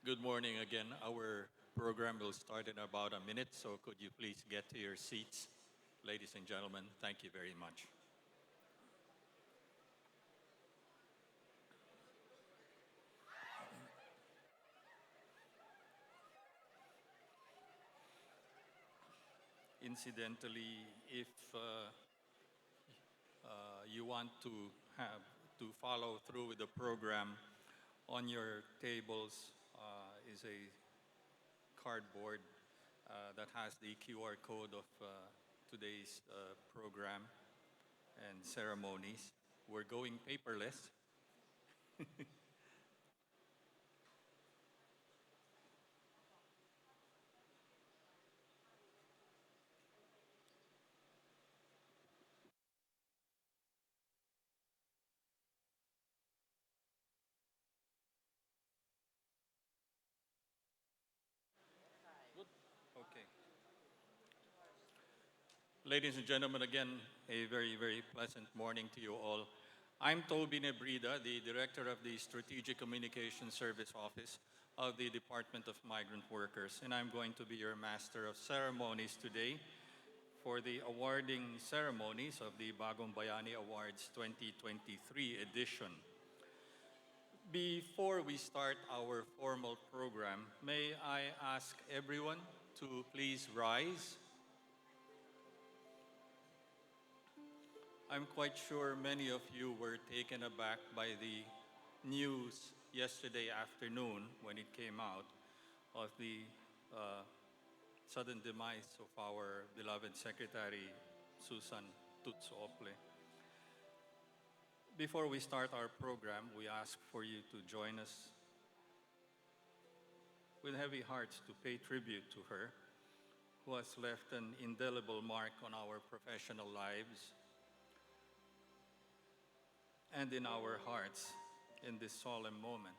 Good morning again. Our program will start in about a minute, so could you please get to your seats? Ladies and gentlemen, thank you very much. Incidentally, if you want to have to follow through with the program, on your tables is a cardboard that has the QR code of today's program and ceremonies. We're going paperless. Okay. Ladies and gentlemen, again, a very, very pleasant morning to you all. I'm Toby Nebrida, the Director of the Strategic Communication Service Office of the Department of Migrant Workers, and I'm going to be your Master of Ceremonies today for the awarding ceremonies of the Bagong Bayani Awards 2023 edition. Before we start our formal program, may I ask everyone to please rise. I'm quite sure many of you were taken aback by the news yesterday afternoon when it came out of the uh, sudden demise of our beloved Secretary Susan Tutso Ople. Before we start our program, we ask for you to join us with heavy hearts to pay tribute to her, who has left an indelible mark on our professional lives and in our hearts in this solemn moment.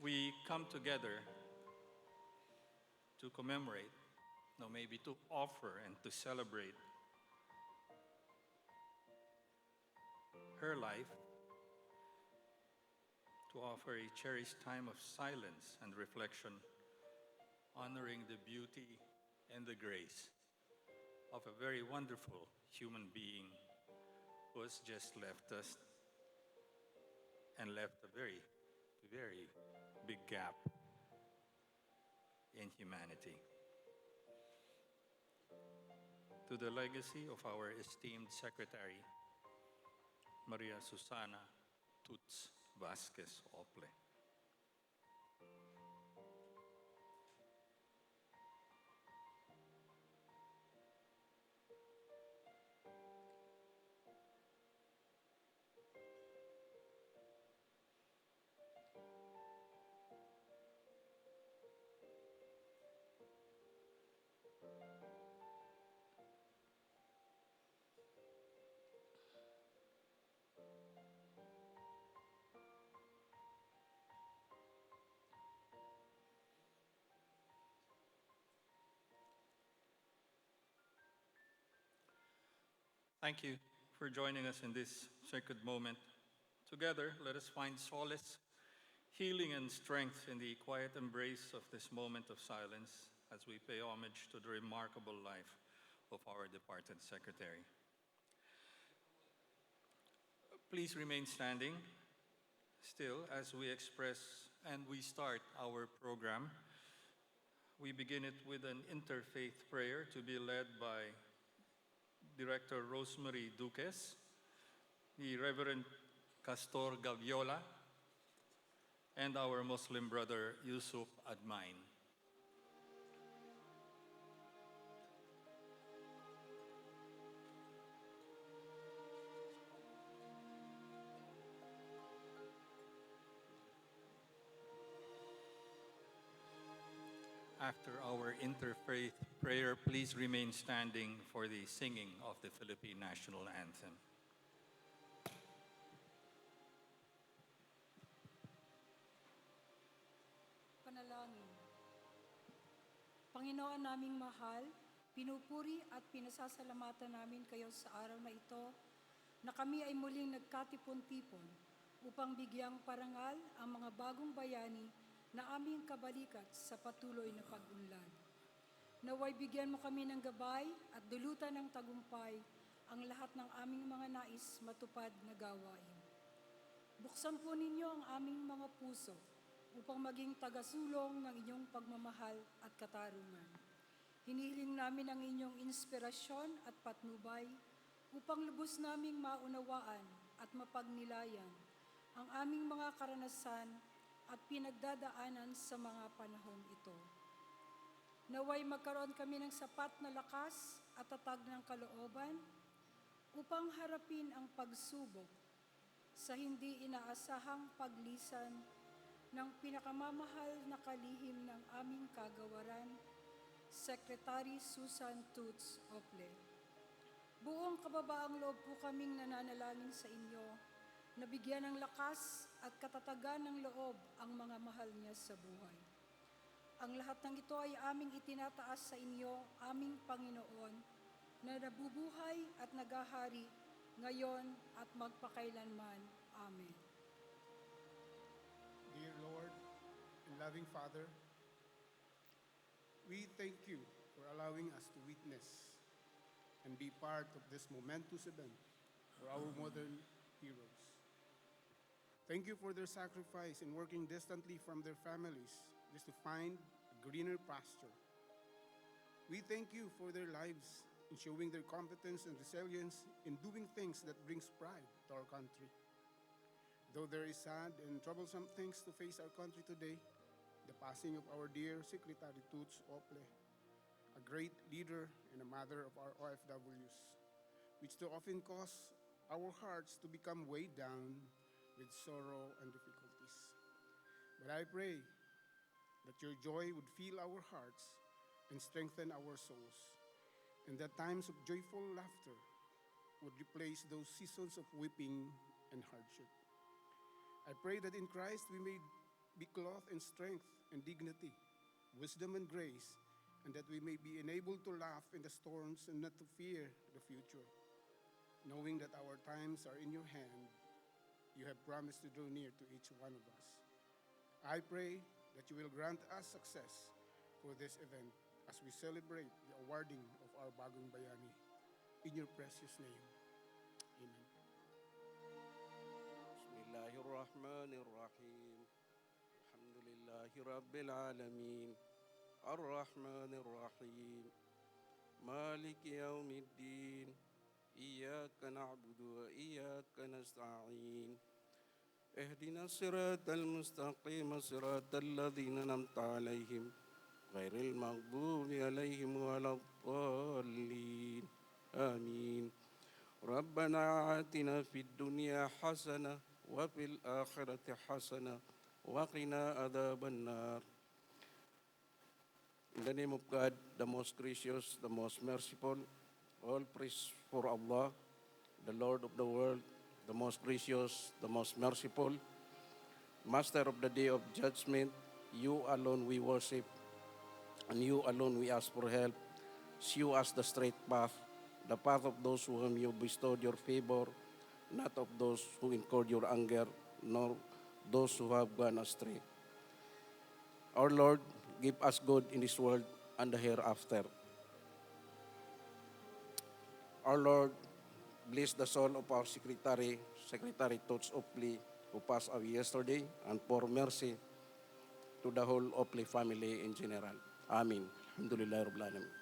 We come together to commemorate, no, maybe to offer and to celebrate her life, to offer a cherished time of silence and reflection, honoring the beauty and the grace of a very wonderful human being who has just left us and left a very, very big gap in humanity. To the legacy of our esteemed Secretary, Maria Susana Tuts Vasquez Ople. Thank you for joining us in this sacred moment. Together, let us find solace, healing, and strength in the quiet embrace of this moment of silence as we pay homage to the remarkable life of our departed Secretary. Please remain standing still as we express and we start our program. We begin it with an interfaith prayer to be led by Director Rosemary Duques, the Reverend Castor Gaviola, and our Muslim brother Yusuf Admain. After our interfaith prayer, please remain standing for the singing of the Philippine national anthem. Panalangin. Panginoon naming mahal, pinupuri at pinasasalamatan namin kayo sa araw na ito na kami ay muling nagkatipon-tipon upang bigyang parangal ang mga bagong bayani na aming kabalikat sa patuloy na pag-unlad. Naway bigyan mo kami ng gabay at dulutan ng tagumpay ang lahat ng aming mga nais matupad na gawain. Buksan po ninyo ang aming mga puso upang maging tagasulong ng inyong pagmamahal at katarungan. Hinihiling namin ang inyong inspirasyon at patnubay upang lubos naming maunawaan at mapagnilayan ang aming mga karanasan at pinagdadaanan sa mga panahong ito. Naway magkaroon kami ng sapat na lakas at tatag ng kalooban upang harapin ang pagsubok sa hindi inaasahang paglisan ng pinakamamahal na kalihim ng aming kagawaran, Secretary Susan Toots Ople. Buong kababaang loob po kaming nananalangin sa inyo na bigyan ng lakas at katatagan ng loob ang mga mahal niya sa buhay. Ang lahat ng ito ay aming itinataas sa inyo, aming Panginoon, na nabubuhay at nagahari ngayon at magpakailanman. Amen. Dear Lord and loving Father, we thank you for allowing us to witness and be part of this momentous event for our modern heroes. Thank you for their sacrifice in working distantly from their families just to find a greener pasture. We thank you for their lives in showing their competence and resilience in doing things that brings pride to our country. Though there is sad and troublesome things to face our country today, the passing of our dear Secretary Toots Ople, a great leader and a mother of our OFWs, which too often cause our hearts to become weighed down with sorrow and difficulties. But I pray that your joy would fill our hearts and strengthen our souls, and that times of joyful laughter would replace those seasons of weeping and hardship. I pray that in Christ we may be clothed in strength and dignity, wisdom and grace, and that we may be enabled to laugh in the storms and not to fear the future, knowing that our times are in your hand. You have promised to draw near to each one of us. I pray that you will grant us success for this event as we celebrate the awarding of our Bagong Bayani. In your precious name, amen. Bismillahirrahmanirrahim. Alhamdulillahi Rabbil Alamin. Ar-Rahmanir-Rahim. Maliki yawmiddin. Iyyaka na'budu wa iyyaka nasta'in. Ihdina siratal mustaqim, siratal ladzina an'amta 'alaihim, ghairil maghdubi 'alaihim waladdallin. Amin. Rabbana atina fid dunya hasanah wa fil akhirati hasanah wa qina adzabannar. In the name of God, the most gracious, the most merciful, all praise for Allah, the Lord of the world, the most gracious, the most merciful, Master of the day of judgment. You alone we worship, and you alone we ask for help. Show us the straight path, the path of those whom you bestowed your favor, not of those who incurred your anger, nor those who have gone astray. Our Lord, give us good in this world and the hereafter. Our Lord, bless the soul of our Secretary Toots Ople, who passed away yesterday, and pour mercy to the whole Ople family in general. Amen. Alhamdulillah Rabbil Alamin.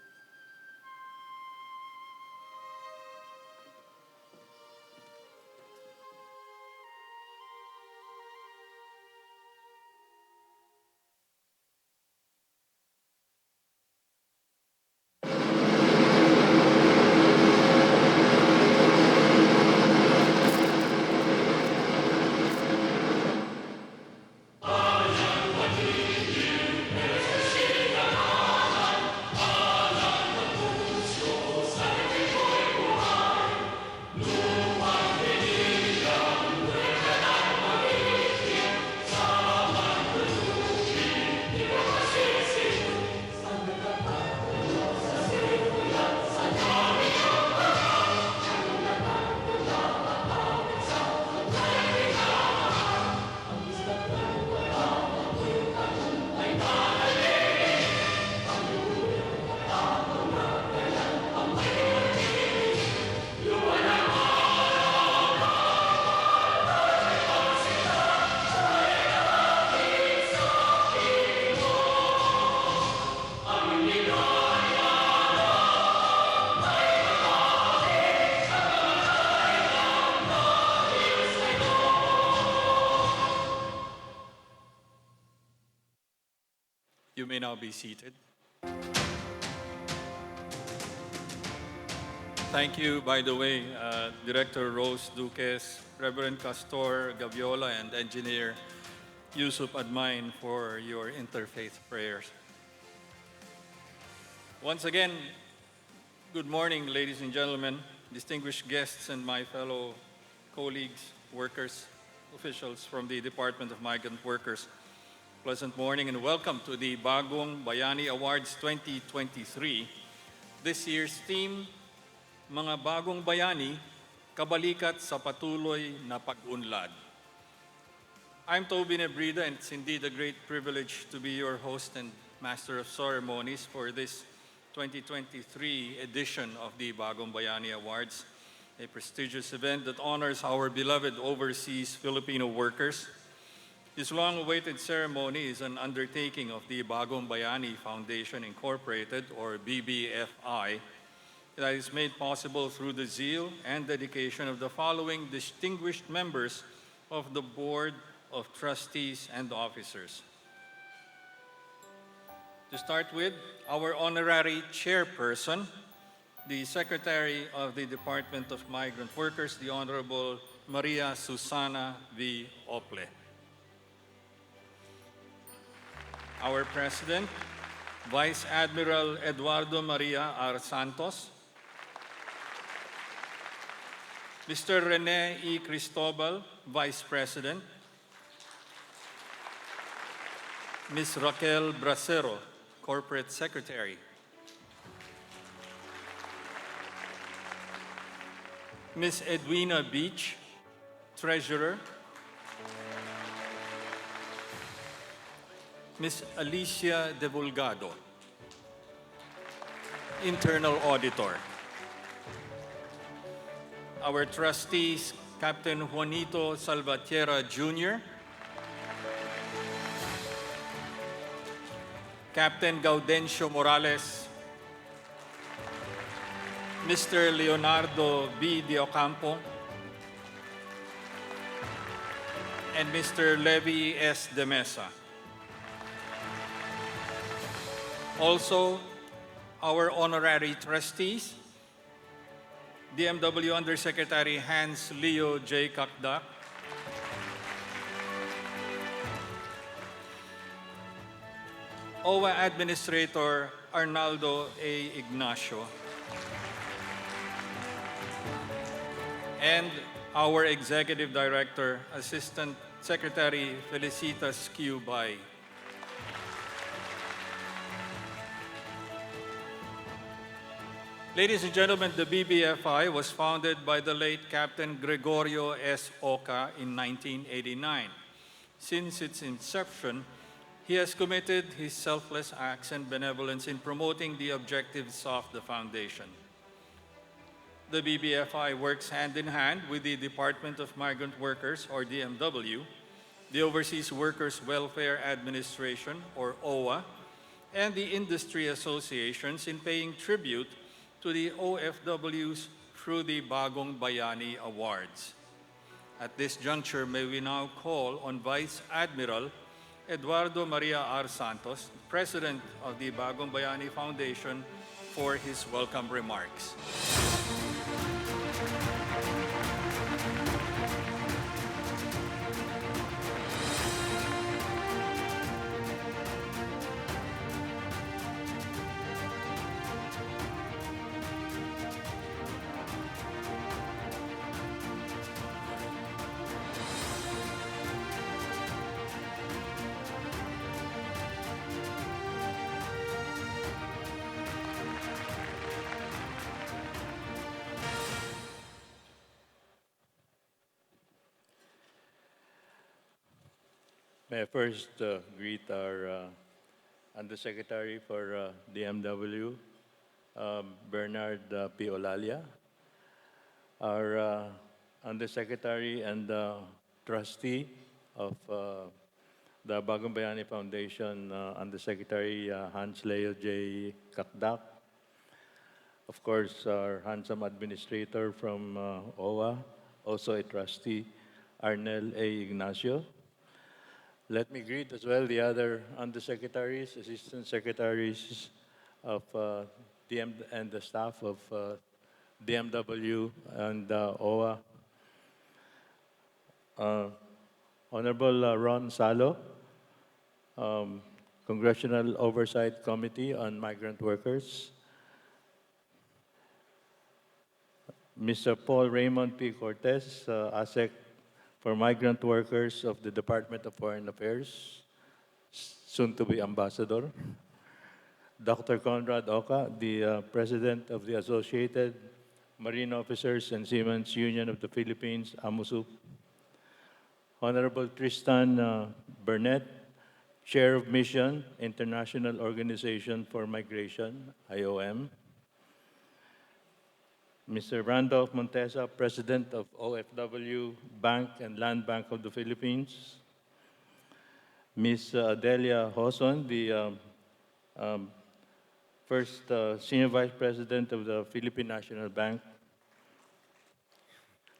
You may now be seated. Thank you, by the way, Director Rose Duques, Reverend Castor Gaviola, and Engineer Yusuf Admain for your interfaith prayers. Once again, good morning, ladies and gentlemen, distinguished guests, and my fellow colleagues, workers, officials from the Department of Migrant Workers. Pleasant morning and welcome to the Bagong Bayani Awards 2023. This year's theme, Mga Bagong Bayani, Kabalikat sa Patuloy na Pag-unlad. I'm Toby Nebrida, and it's indeed a great privilege to be your host and Master of Ceremonies for this 2023 edition of the Bagong Bayani Awards, a prestigious event that honors our beloved overseas Filipino workers. This long-awaited ceremony is an undertaking of the Bagong Bayani Foundation Incorporated, or BBFI, that is made possible through the zeal and dedication of the following distinguished members of the Board of Trustees and Officers. To start with, our honorary chairperson, the Secretary of the Department of Migrant Workers, the Honorable Maria Susana V. Ople. Our President, Vice Admiral Eduardo Maria R. Santos, Mr. Rene E. Cristobal, Vice President, Ms. Raquel Bracero, Corporate Secretary, Ms. Edwina Beach, Treasurer, Ms. Alicia De Vulgado, Internal Auditor. Our trustees, Captain Juanito Salvatierra Jr., Captain Gaudencio Morales, Mr. Leonardo B. De Ocampo, and Mr. Levi S. De Mesa. Also, our honorary trustees, DMW Undersecretary Hans Leo J. Kakdak, OWA Administrator Arnaldo A. Ignacio, and our Executive Director, Assistant Secretary Felicitas Q. Bay. Ladies and gentlemen, the BBFI was founded by the late Captain Gregorio S. Oca in 1989. Since its inception, he has committed his selfless acts and benevolence in promoting the objectives of the foundation. The BBFI works hand in hand with the Department of Migrant Workers, or DMW, the Overseas Workers Welfare Administration, or OWA, and the industry associations in paying tribute to the OFWs through the Bagong Bayani Awards. At this juncture, may we now call on Vice Admiral Eduardo Maria R. Santos, President of the Bagong Bayani Foundation, for his welcome remarks. May I first greet our Undersecretary for DMW, Bernard P. Olalia, our Undersecretary and Trustee of the Bagong Bayani Foundation, Undersecretary Hans Leo J. Kakdak, of course, our handsome administrator from OWA, also a trustee, Arnel A. Ignacio, Let me greet as well the other undersecretaries, assistant secretaries of DM and the staff of DMW and OWA. Honorable Ron Salo, Congressional Oversight Committee on Migrant Workers. Mr. Paul Raymond P. Cortez, ASEC for Migrant Workers of the Department of Foreign Affairs, soon to be Ambassador. Dr. Conrad Oca, the President of the Associated Marine Officers and Seamen's Union of the Philippines, AMUSUP. Honorable Tristan Burnett, Chair of Mission, International Organization for Migration, IOM. Mr. Randolph Montesa, President of OFW Bank and Land Bank of the Philippines. Ms. Adelia Hoson, the first Senior Vice President of the Philippine National Bank.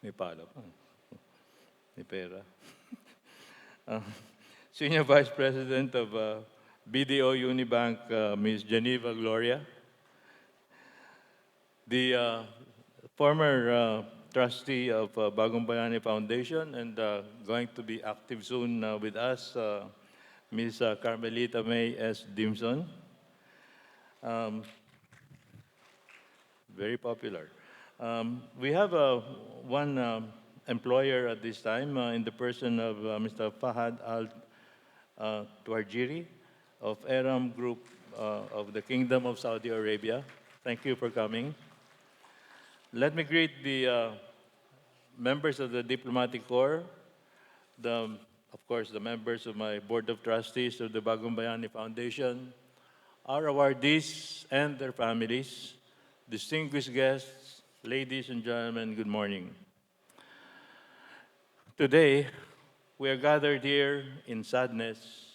May palo pa. May pera. Senior Vice President of BDO Unibank, Ms. Geneva Gloria. The former trustee of Bagong Bayani Foundation and going to be active soon with us, Ms. Carmelita May S. Dimson. Very popular. We have one employer at this time in the person of Mr. Fahad Al-Tuarjiri of Aram Group of the Kingdom of Saudi Arabia. Thank you for coming. Let me greet the members of the Diplomatic Corps, of course, the members of my Board of Trustees of the Bagong Bayani Foundation, our awardees and their families, distinguished guests, ladies and gentlemen, good morning. Today, we are gathered here in sadness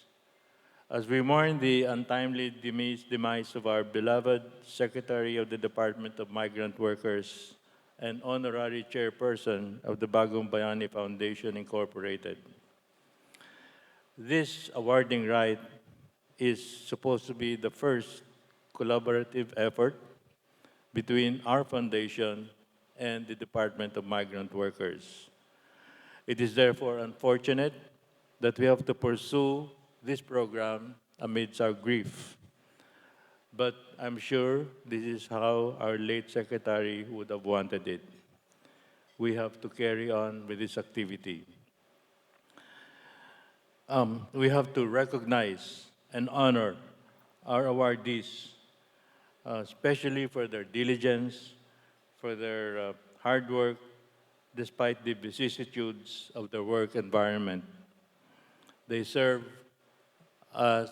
as we mourn the untimely demise of our beloved Secretary of the Department of Migrant Workers and Honorary Chairperson of the Bagong Bayani Foundation, Incorporated. This awarding right is supposed to be the first collaborative effort between our foundation and the Department of Migrant Workers. It is therefore unfortunate that we have to pursue this program amidst our grief. But I'm sure this is how our late secretary would have wanted it. We have to carry on with this activity. We have to recognize and honor our awardees, especially for their diligence, for their hard work, despite the vicissitudes of their work environment. They serve as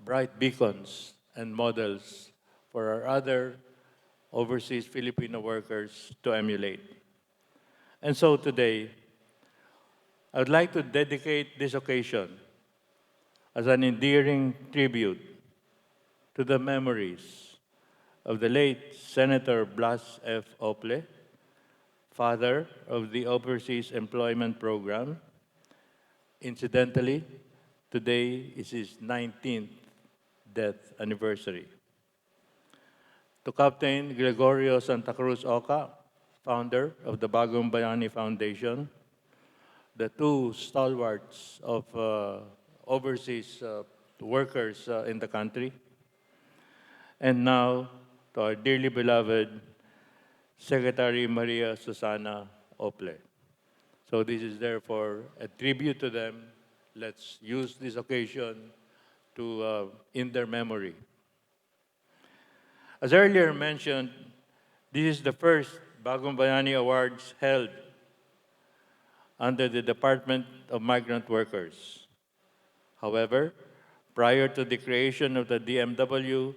bright beacons and models for our other overseas Filipino workers to emulate. And so today, I would like to dedicate this occasion as an endearing tribute to the memories of the late Senator Blas F. Ople, father of the Overseas Employment Program. Incidentally, today is his 19th death anniversary. To Captain Gregorio Santa Cruz Oca, founder of the Bagong Bayani Foundation, the two stalwarts of overseas workers in the country, and now to our dearly beloved Secretary Maria Susana Ople. So this is therefore a tribute to them. Let's use this occasion to in their memory. As earlier mentioned, this is the first Bagong Bayani Awards held under the Department of Migrant Workers. However, prior to the creation of the DMW,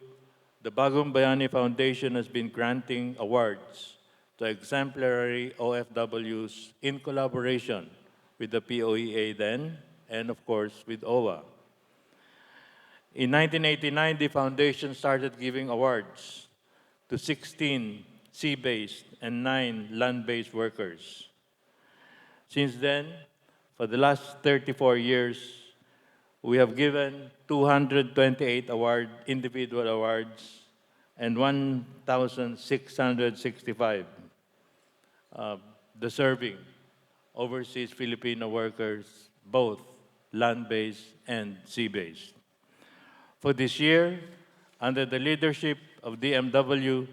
the Bagong Bayani Foundation has been granting awards to exemplary OFWs in collaboration with the POEA then, and of course with OWA. In 1989, the foundation started giving awards to 16 sea-based and 9 land-based workers. Since then, for the last 34 years, We have given 228 individual awards and 1,665 deserving overseas Filipino workers, both land-based and sea-based. For this year, under the leadership of DMW,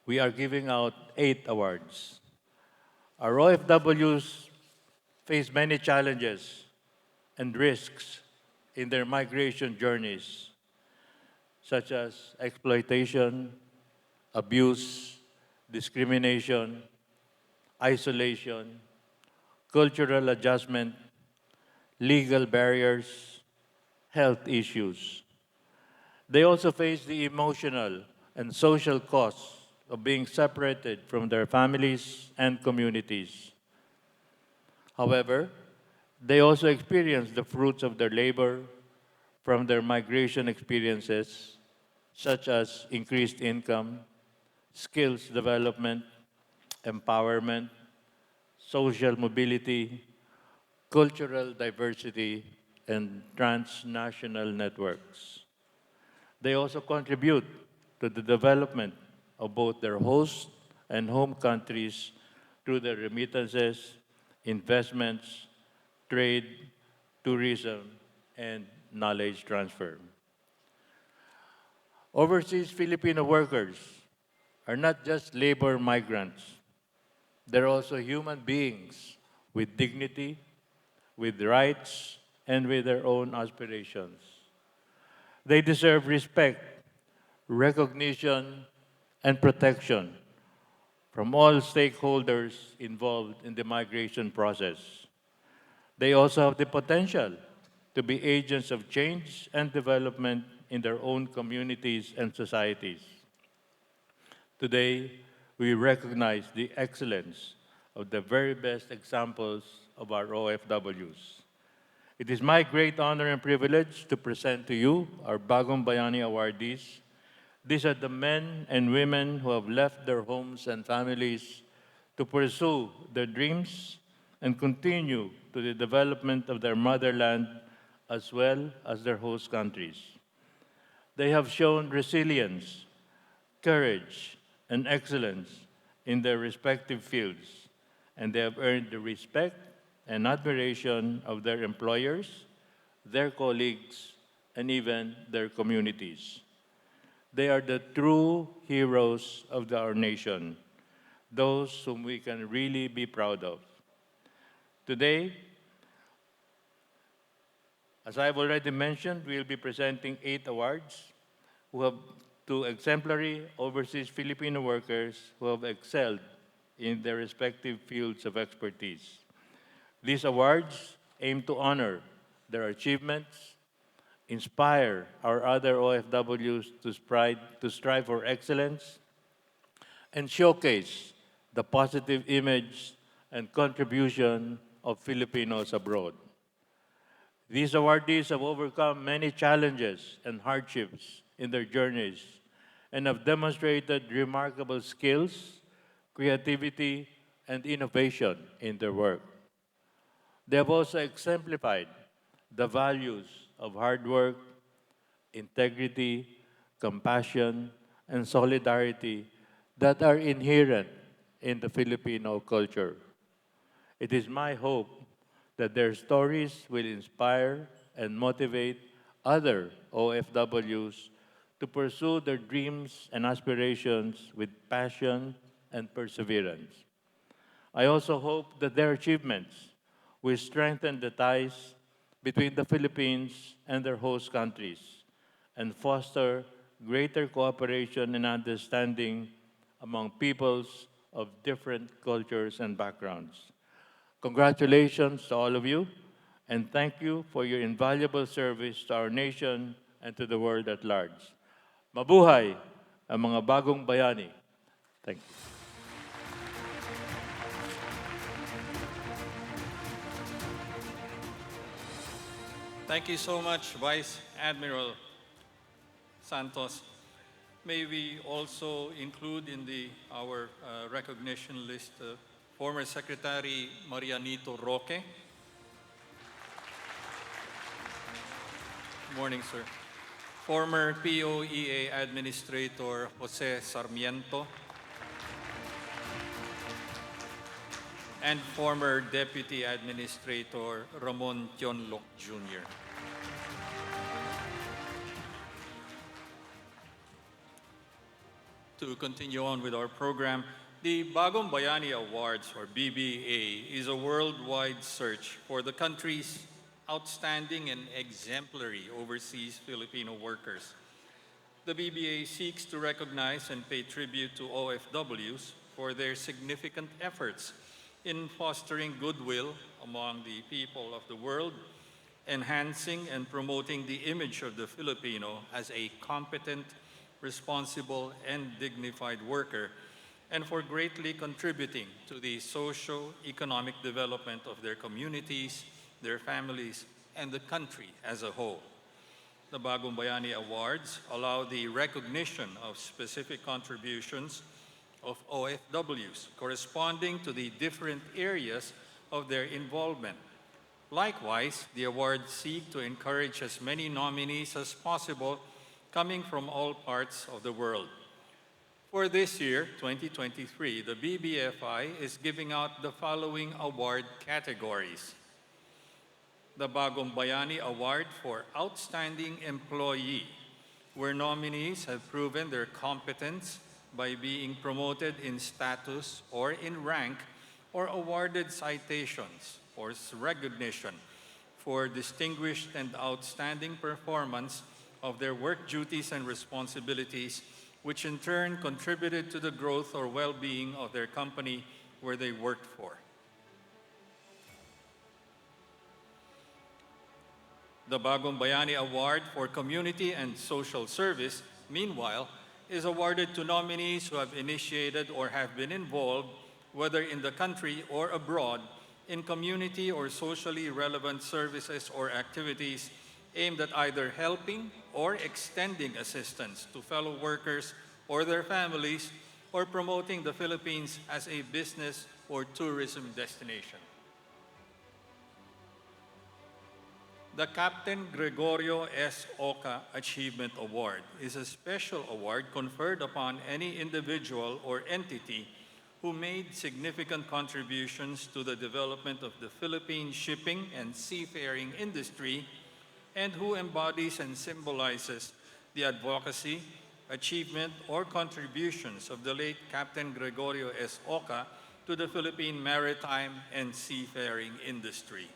we are giving out 8 awards. Our OFWs face many challenges and risks in their migration journeys, such as exploitation, abuse, discrimination, isolation, cultural adjustment, legal barriers, health issues. They also face the emotional and social costs of being separated from their families and communities. However, they also experience the fruits of their labor from their migration experiences, such as increased income, skills development, empowerment, social mobility, cultural diversity, and transnational networks. They also contribute to the development of both their host and home countries through their remittances, investments, trade, tourism, and knowledge transfer. Overseas Filipino workers are not just labor migrants. They're also human beings with dignity, with rights, and with their own aspirations. They deserve respect, recognition, and protection from all stakeholders involved in the migration process. They also have the potential to be agents of change and development in their own communities and societies. Today, we recognize the excellence of the very best examples of our OFWs. It is my great honor and privilege to present to you our Bagong Bayani awardees. These are the men and women who have left their homes and families to pursue their dreams and continue to the development of their motherland as well as their host countries. They have shown resilience, courage, and excellence in their respective fields, and they have earned the respect and admiration of their employers, their colleagues, and even their communities. They are the true heroes of our nation, those whom we can really be proud of. Today, as I've already mentioned, we'll be presenting 8 awards who have to exemplary overseas Filipino workers who have excelled in their respective fields of expertise. These awards aim to honor their achievements, inspire our other OFWs to strive for excellence, and showcase the positive image and contribution of Filipinos abroad. These awardees have overcome many challenges and hardships in their journeys and have demonstrated remarkable skills, creativity, and innovation in their work. They have also exemplified the values of hard work, integrity, compassion, and solidarity that are inherent in the Filipino culture. It is my hope that their stories will inspire and motivate other OFWs to pursue their dreams and aspirations with passion and perseverance. I also hope that their achievements will strengthen the ties between the Philippines and their host countries and foster greater cooperation and understanding among peoples of different cultures and backgrounds. Congratulations to all of you, and thank you for your invaluable service to our nation and to the world at large. Mabuhay ang mga bagong bayani. Thank you. Thank you so much, Vice Admiral Santos. May we also include in our recognition list former Secretary Marianito Roque, Morning, sir. Former POEA Administrator Jose Sarmiento and former Deputy Administrator Ramon Tionloc Jr. To continue on with our program, the Bagong Bayani Awards, or BBA, is a worldwide search for the country's outstanding and exemplary overseas Filipino workers. The BBA seeks to recognize and pay tribute to OFWs for their significant efforts in fostering goodwill among the people of the world, enhancing and promoting the image of the Filipino as a competent, responsible, and dignified worker, and for greatly contributing to the socio-economic development of their communities, their families, and the country as a whole. The Bagong Bayani Awards allow the recognition of specific contributions of OFWs corresponding to the different areas of their involvement. Likewise, the awards seek to encourage as many nominees as possible coming from all parts of the world. For this year, 2023, the BBFI is giving out the following award categories: the Bagong Bayani Award for Outstanding Employee, where nominees have proven their competence by being promoted in status or in rank or awarded citations or recognition for distinguished and outstanding performance of their work duties and responsibilities, which in turn contributed to the growth or well-being of their company where they worked for. The Bagong Bayani Award for Community and Social Service, meanwhile, is awarded to nominees who have initiated or have been involved, whether in the country or abroad, in community or socially relevant services or activities aimed at either helping or extending assistance to fellow workers or their families, or promoting the Philippines as a business or tourism destination. The Captain Gregorio S. Oca Achievement Award is a special award conferred upon any individual or entity who made significant contributions to the development of the Philippine shipping and seafaring industry, and who embodies and symbolizes the advocacy, achievement, or contributions of the late Captain Gregorio S. Oca to the Philippine maritime and seafaring industry.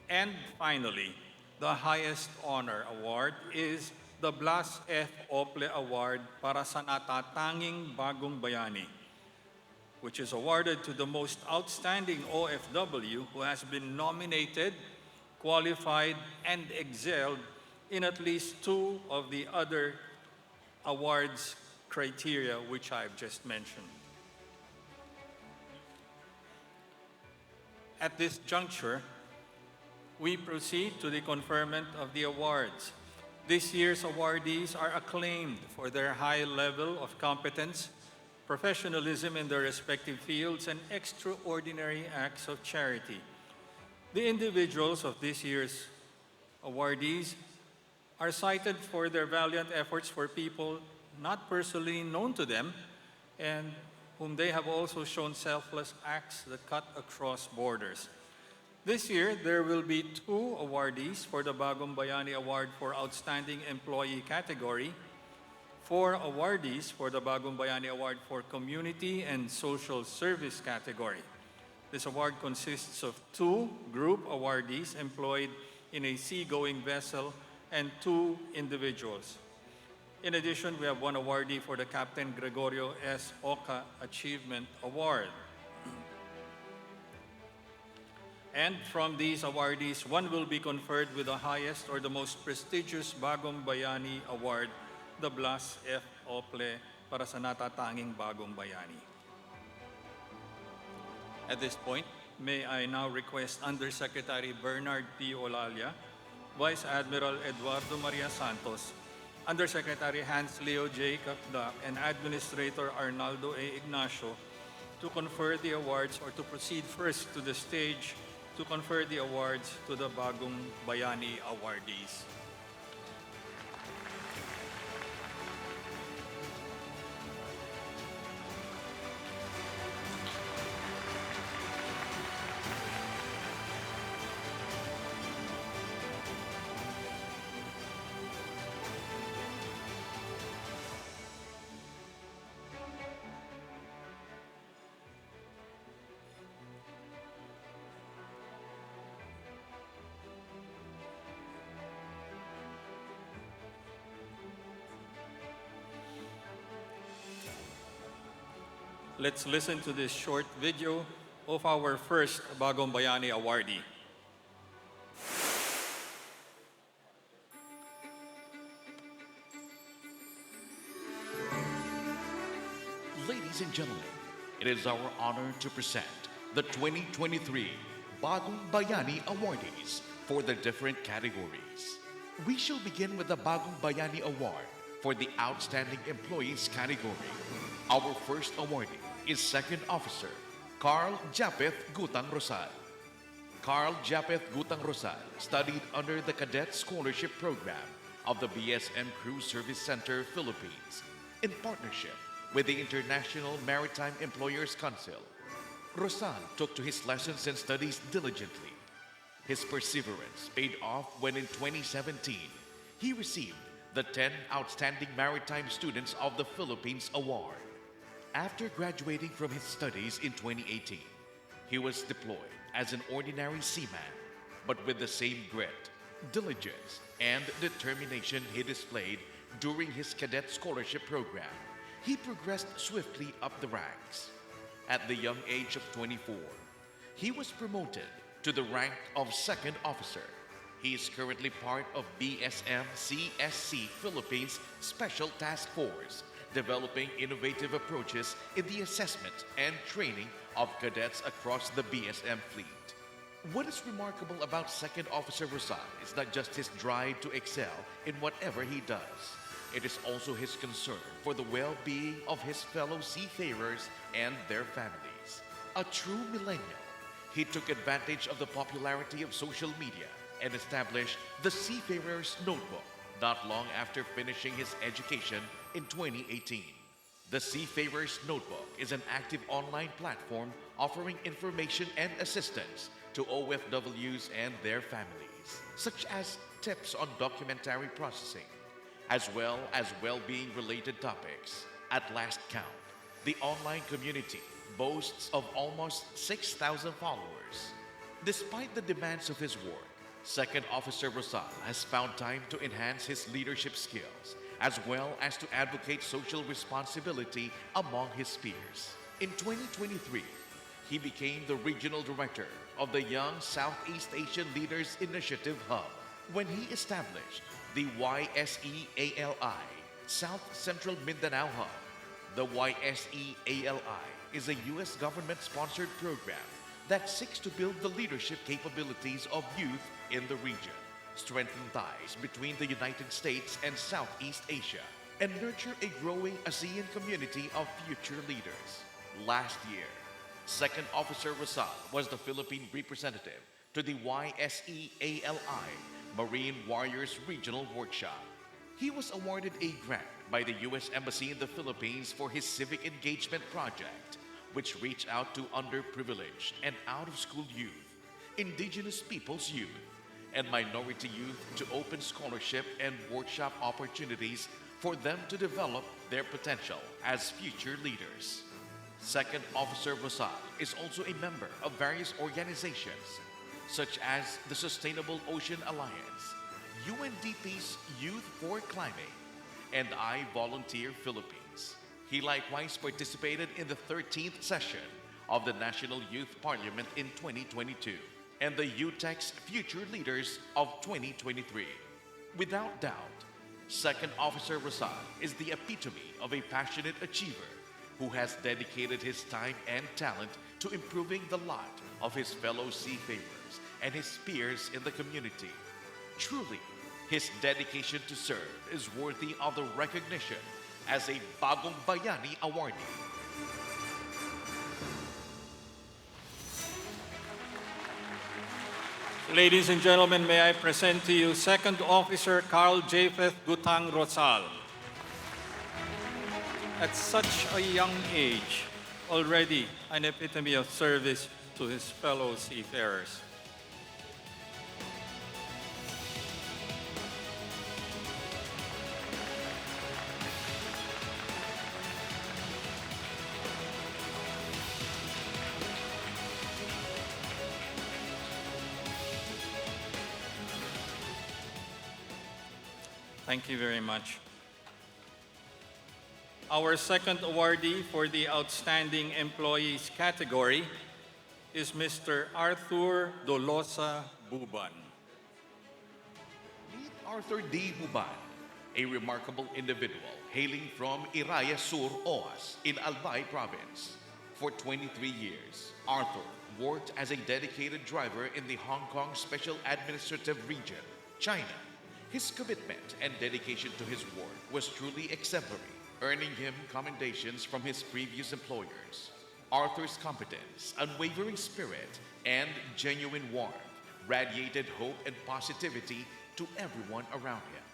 And finally, the highest honor award is the Blas F. Ople Award para sa natatanging Bagong Bayani, which is awarded to the most outstanding OFW who has been nominated, qualified, and excelled in at least two of the other awards criteria which I've just mentioned. At this juncture, we proceed to the conferment of the awards. This year's awardees are acclaimed for their high level of competence, professionalism in their respective fields, and extraordinary acts of charity. The individuals of this year's awardees are cited for their valiant efforts for people not personally known to them, and whom they have also shown selfless acts that cut across borders. This year, there will be two awardees for the Bagong Bayani Award for Outstanding Employee category, 4 awardees for the Bagong Bayani Award for Community and Social Service category. This award consists of 2 group awardees employed in a seagoing vessel and 2 individuals. In addition, we have 1 awardee for the Captain Gregorio S. Oca Achievement Award. And from these awardees, 1 will be conferred with the highest or the most prestigious Bagong Bayani Award, the Blas F. Ople para sa natatanging Bagong Bayani. At this point, may I now request Undersecretary Bernard P. Olalia, Vice Admiral Eduardo Maria Santos, Undersecretary Hans Leo J. Kakda, and Administrator Arnaldo A. Ignacio to confer the awards or to proceed first to the stage to confer the awards to the Bagong Bayani awardees. Let's listen to this short video of our first Bagong Bayani awardee. Ladies and gentlemen, it is our honor to present the 2023 Bagong Bayani Awardees for the different categories. We shall begin with the Bagong Bayani Award for the Outstanding Employees category. Our first awardee is Second Officer Carl Japeth Gutang Rosal. Carl Japeth Gutang Rosal studied under the Cadet Scholarship Program of the BSM Crew Service Center, Philippines, in partnership with the International Maritime Employers Council. Rosal took to his lessons and studies diligently. His perseverance paid off when in 2017, he received the 10 Outstanding Maritime Students of the Philippines Award. After graduating from his studies in 2018, he was deployed as an ordinary seaman, but with the same grit, diligence, and determination he displayed during his cadet scholarship program, he progressed swiftly up the ranks. At the young age of 24, he was promoted to the rank of Second Officer. He is currently part of BSM CSC Philippines Special Task Force, developing innovative approaches in the assessment and training of cadets across the BSM fleet. What is remarkable about Second Officer Rosal is not just his drive to excel in whatever he does. It is also his concern for the well-being of his fellow seafarers and their families. A true millennial, he took advantage of the popularity of social media and established the Seafarer's Notebook not long after finishing his education in 2018. The Seafarer's Notebook is an active online platform offering information and assistance to OFWs and their families, such as tips on documentary processing, as well as well-being related topics. At last count, the online community boasts of almost 6,000 followers. Despite the demands of his work, Second Officer Rosal has found time to enhance his leadership skills, as well as to advocate social responsibility among his peers. In 2023, he became the Regional Director of the Young Southeast Asian Leaders Initiative Hub when he established the YSEALI South Central Mindanao Hub. The YSEALI is a U.S. government-sponsored program that seeks to build the leadership capabilities of youth in the region, strengthen ties between the United States and Southeast Asia, and nurture a growing ASEAN community of future leaders. Last year, Second Officer Rosal was the Philippine representative to the YSEALI Marine Warriors Regional Workshop. He was awarded a grant by the U.S. Embassy in the Philippines for his civic engagement project, which reached out to underprivileged and out-of-school youth, indigenous peoples youth, and minority youth to open scholarship and workshop opportunities for them to develop their potential as future leaders. Second Officer Rosal is also a member of various organizations, such as the Sustainable Ocean Alliance, UNDP's Youth for Climbing, and I Volunteer Philippines. He likewise participated in the 13th session of the National Youth Parliament in 2022 and the UTEX Future Leaders of 2023. Without doubt, Second Officer Rosal is the epitome of a passionate achiever who has dedicated his time and talent to improving the lot of his fellow seafarers and his peers in the community. Truly, his dedication to serve is worthy of the recognition as a Bagong Bayani awardee. Ladies and gentlemen, may I present to you Second Officer Carl Japheth Gutang Rosal. At such a young age, already an epitome of service to his fellow seafarers. Thank you very much. Our second awardee for the Outstanding Employees category is Mr. Arthur Dolosa Buban. Meet Arthur D. Buban, a remarkable individual hailing from Iraya Sur, Oas, in Albay Province. For 23 years, Arthur worked as a dedicated driver in the Hong Kong Special Administrative Region, China. His commitment and dedication to his work was truly exemplary, earning him commendations from his previous employers. Arthur's competence, unwavering spirit, and genuine warmth radiated hope and positivity to everyone around him.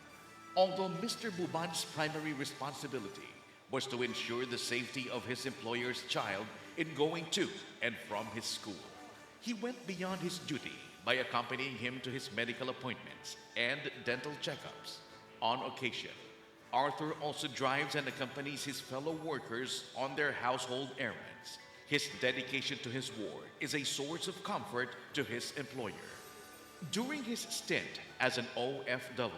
Although Mr. Buban's primary responsibility was to ensure the safety of his employer's child in going to and from his school, he went beyond his duty by accompanying him to his medical appointments and dental checkups. On occasion, Arthur also drives and accompanies his fellow workers on their household errands. His dedication to his ward is a source of comfort to his employer. During his stint as an OFW,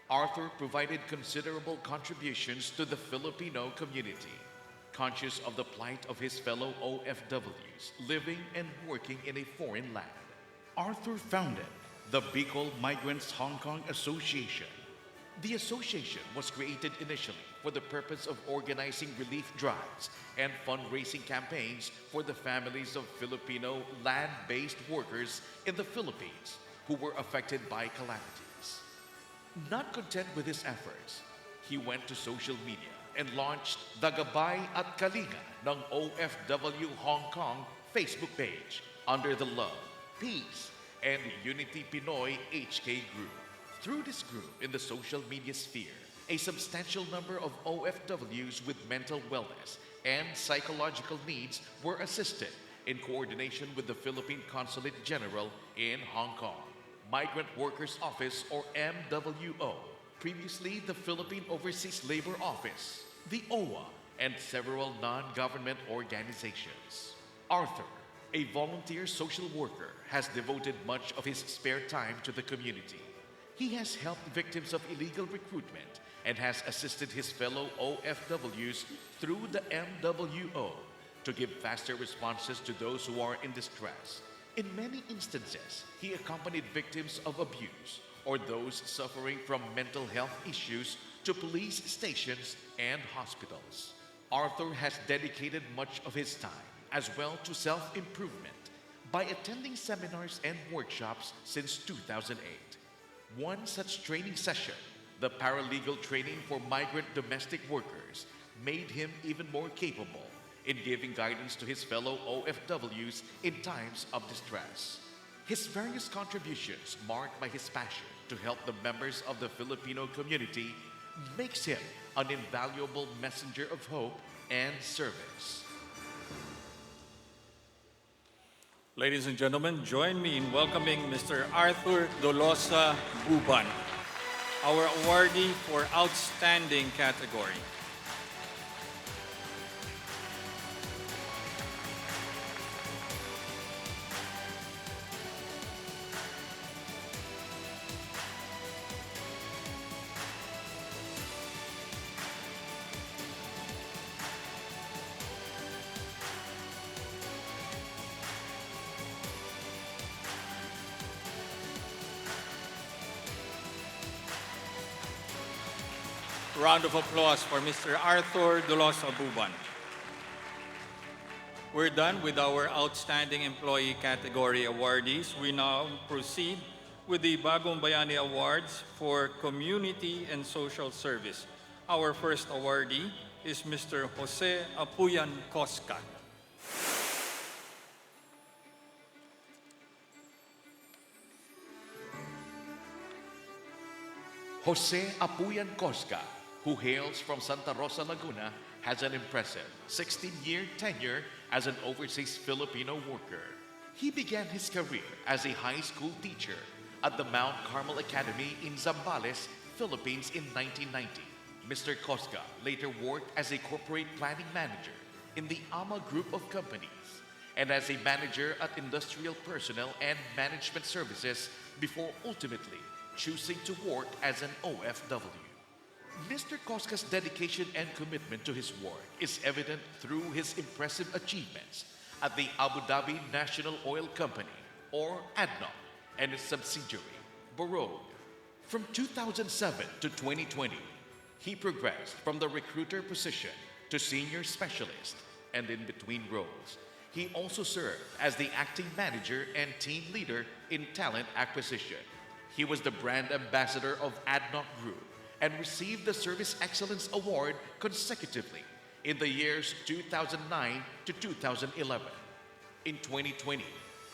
Arthur provided considerable contributions to the Filipino community. Conscious of the plight of his fellow OFWs living and working in a foreign land, Arthur founded the Bicol Migrants Hong Kong Association. The association was created initially for the purpose of organizing relief drives and fundraising campaigns for the families of Filipino land-based workers in the Philippines who were affected by calamities. Not content with his efforts, he went to social media and launched the Gabay at Kalinga ng OFW Hong Kong Facebook page under the Love, Peace, and Unity Pinoy HK group. Through this group in the social media sphere, a substantial number of OFWs with mental wellness and psychological needs were assisted in coordination with the Philippine Consulate General in Hong Kong, Migrant Workers Office or MWO, previously the Philippine Overseas Labor Office, the OWA, and several non-government organizations. Arthur, a volunteer social worker, has devoted much of his spare time to the community. He has helped victims of illegal recruitment and has assisted his fellow OFWs through the MWO to give faster responses to those who are in distress. In many instances, he accompanied victims of abuse or those suffering from mental health issues to police stations and hospitals. Arthur has dedicated much of his time as well to self-improvement by attending seminars and workshops since 2008. One such training session, the paralegal training for migrant domestic workers, made him even more capable in giving guidance to his fellow OFWs in times of distress. His various contributions, marked by his passion to help the members of the Filipino community, makes him an invaluable messenger of hope and service. Ladies and gentlemen, join me in welcoming Mr. Arthur Dolosa Buban, our awardee for Outstanding category. Round of applause for Mr. Arthur Dolosa Buban. We're done with our Outstanding Employee category awardees. We now proceed with the Bagong Bayani Awards for Community and Social Service. Our first awardee is Mr. Jose Apuyan Cosca. Jose Apuyan Cosca, who hails from Santa Rosa, Laguna, has an impressive 16-year tenure as an overseas Filipino worker. He began his career as a high school teacher at the Mount Carmel Academy in Zambales, Philippines in 1990. Mr. Cosca later worked as a corporate planning manager in the AMA Group of companies and as a manager at Industrial Personnel and Management Services before ultimately choosing to work as an OFW. Mr. Cosca's dedication and commitment to his work is evident through his impressive achievements at the Abu Dhabi National Oil Company, or ADNOC, and its subsidiary, Baroque. From 2007 to 2020, he progressed from the recruiter position to senior specialist, and in between roles, he also served as the acting manager and team leader in talent acquisition. He was the brand ambassador of ADNOC Group and received the Service Excellence Award consecutively in the years 2009 to 2011. In 2020,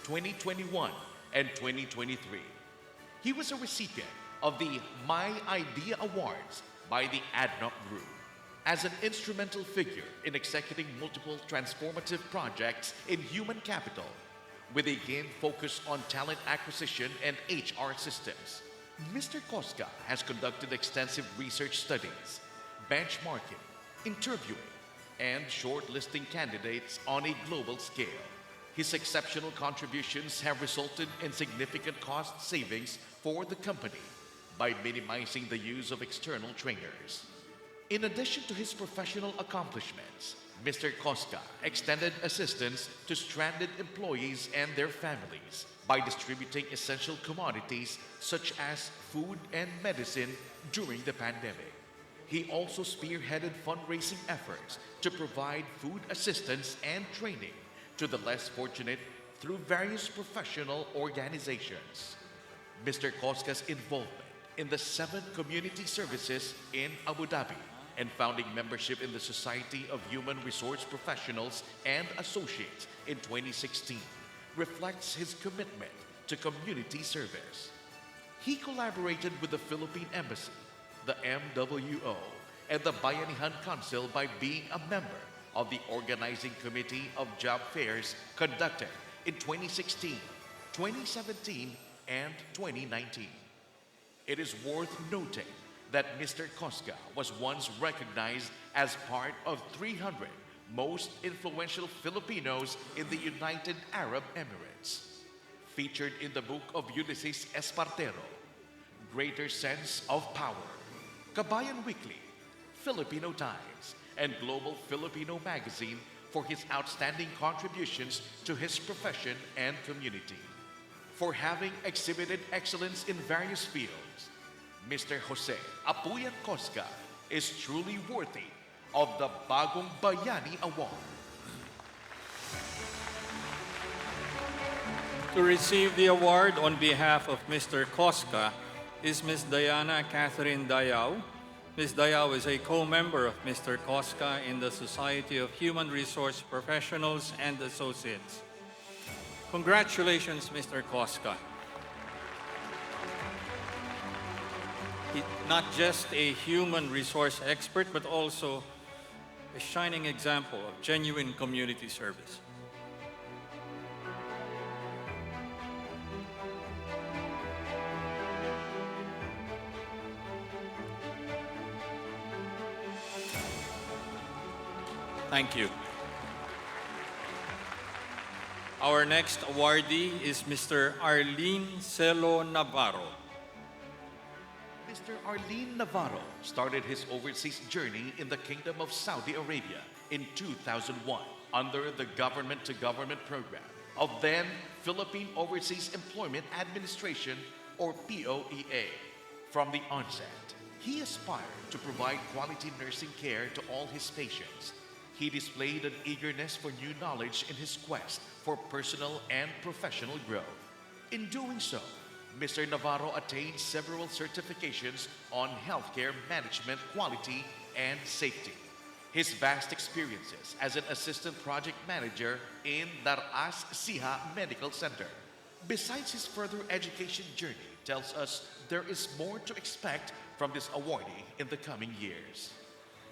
2021, and 2023, he was a recipient of the My Idea Awards by the ADNOC Group as an instrumental figure in executing multiple transformative projects in human capital with a keen focus on talent acquisition and HR systems. Mr. Cosca has conducted extensive research studies, benchmarking, interviewing, and shortlisting candidates on a global scale. His exceptional contributions have resulted in significant cost savings for the company by minimizing the use of external trainers. In addition to his professional accomplishments, Mr. Cosca extended assistance to stranded employees and their families by distributing essential commodities such as food and medicine during the pandemic. He also spearheaded fundraising efforts to provide food assistance and training to the less fortunate through various professional organizations. Mr. Cosca's involvement in the 7 community services in Abu Dhabi and founding membership in the Society of Human Resource Professionals and Associates in 2016 reflects his commitment to community service. He collaborated with the Philippine Embassy, the MWO, and the Bayanihan Council by being a member of the organizing committee of job fairs conducted in 2016, 2017, and 2019. It is worth noting that Mr. Cosca was once recognized as part of 300 most influential Filipinos in the United Arab Emirates. Featured in the book of Ulysses Espartero, Greater Sense of Power, Kabayan Weekly, Filipino Times, and Global Filipino Magazine for his outstanding contributions to his profession and community. For having exhibited excellence in various fields, Mr. Jose Apuyan Cosca is truly worthy of the Bagong Bayani Award. To receive the award on behalf of Mr. Cosca is Ms. Diana Catherine Dayao. Ms. Dayao is a co-member of Mr. Cosca in the Society of Human Resource Professionals and Associates. Congratulations, Mr. Cosca. Not just a human resource expert, but also a shining example of genuine community service. Thank you. Our next awardee is Mr. Arlene Celo Navarro. Mr. Arlene Navarro started his overseas journey in the Kingdom of Saudi Arabia in 2001 under the government-to-government program of then Philippine Overseas Employment Administration, or POEA. From the onset, he aspired to provide quality nursing care to all his patients. He displayed an eagerness for new knowledge in his quest for personal and professional growth. In doing so, Mr. Navarro attained several certifications on healthcare management quality and safety. His vast experiences as an assistant project manager in Daras Siha Medical Center, besides his further education journey, tells us there is more to expect from this awardee in the coming years.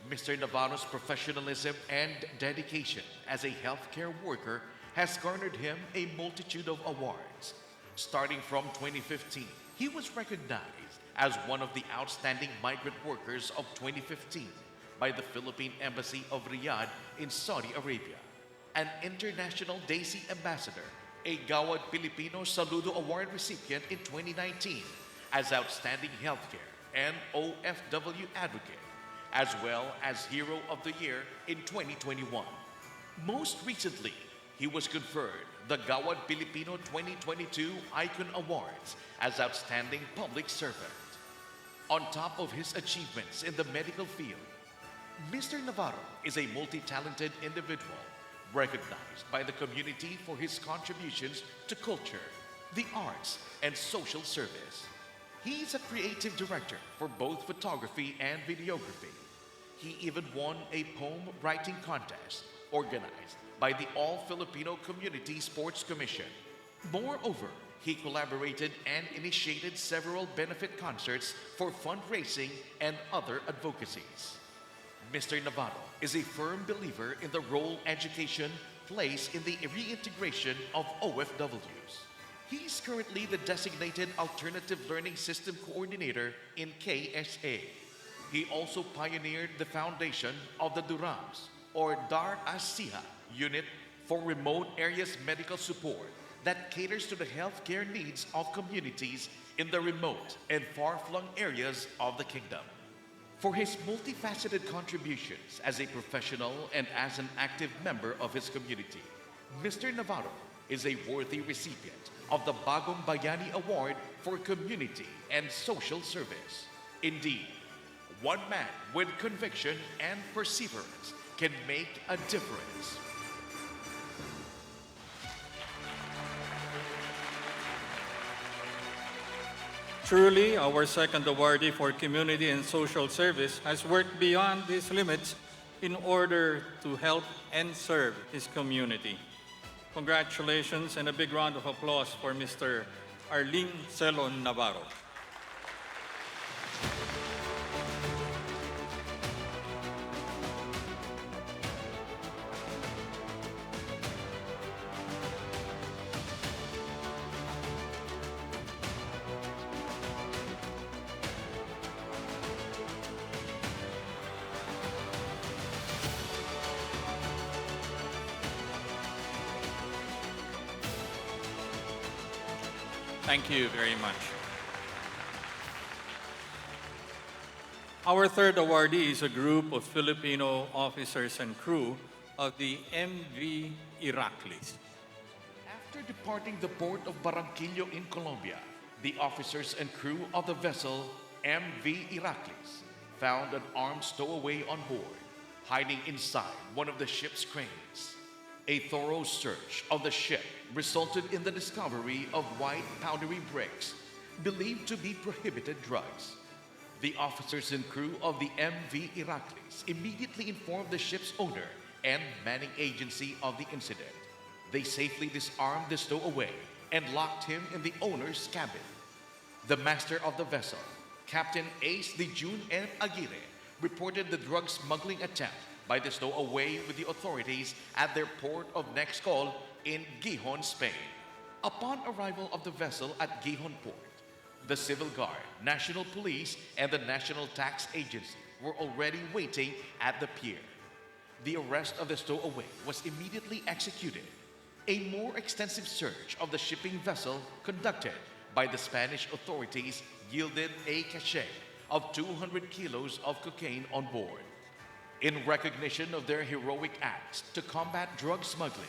Mr. Navarro's professionalism and dedication as a healthcare worker has garnered him a multitude of awards. Starting from 2015, he was recognized as one of the outstanding migrant workers of 2015 by the Philippine Embassy of Riyadh in Saudi Arabia, an International Daisy Ambassador, a Gawad Pilipino Saludo Award recipient in 2019 as Outstanding Healthcare and OFW Advocate, as well as Hero of the Year in 2021. Most recently, he was conferred the Gawad Pilipino 2022 Icon Awards as Outstanding Public Servant. On top of his achievements in the medical field, Mr. Navarro is a multi-talented individual recognized by the community for his contributions to culture, the arts, and social service. He's a creative director for both photography and videography. He even won a poem writing contest organized by the All-Filipino Community Sports Commission. Moreover, he collaborated and initiated several benefit concerts for fundraising and other advocacies. Mr. Navarro is a firm believer in the role education plays in the reintegration of OFWs. He's currently the designated Alternative Learning System Coordinator in KSA. He also pioneered the foundation of the Durams, or Dar As-Siha, unit for remote areas medical support that caters to the healthcare needs of communities in the remote and far-flung areas of the kingdom. For his multifaceted contributions as a professional and as an active member of his community, Mr. Navarro is a worthy recipient of the Bagong Bayani Award for Community and Social Service. Indeed, one man with conviction and perseverance can make a difference. Truly, our second awardee for community and social service has worked beyond his limits in order to help and serve his community. Congratulations and a big round of applause for Mr. Arling Celon Navarro. Thank you very much. Our third awardee is a group of Filipino officers and crew of the MV Iraklis. After departing the port of Barranquillo in Colombia, the officers and crew of the vessel MV Iraklis found an armed stowaway on board, hiding inside one of the ship's cranes. A thorough search of the ship resulted in the discovery of white powdery bricks believed to be prohibited drugs. The officers and crew of the MV Iraklis immediately informed the ship's owner and manning agency of the incident. They safely disarmed the stowaway and locked him in the owner's cabin. The master of the vessel, Captain Ace de June M. Aguirre, reported the drug smuggling attempt by the stowaway with the authorities at their port of next call in Gihon, Spain. Upon arrival of the vessel at Gihon port, the Civil Guard, National Police, and the National Tax Agency were already waiting at the pier. The arrest of the stowaway was immediately executed. A more extensive search of the shipping vessel conducted by the Spanish authorities yielded a cache of 200 kilos of cocaine on board. In recognition of their heroic acts to combat drug smuggling,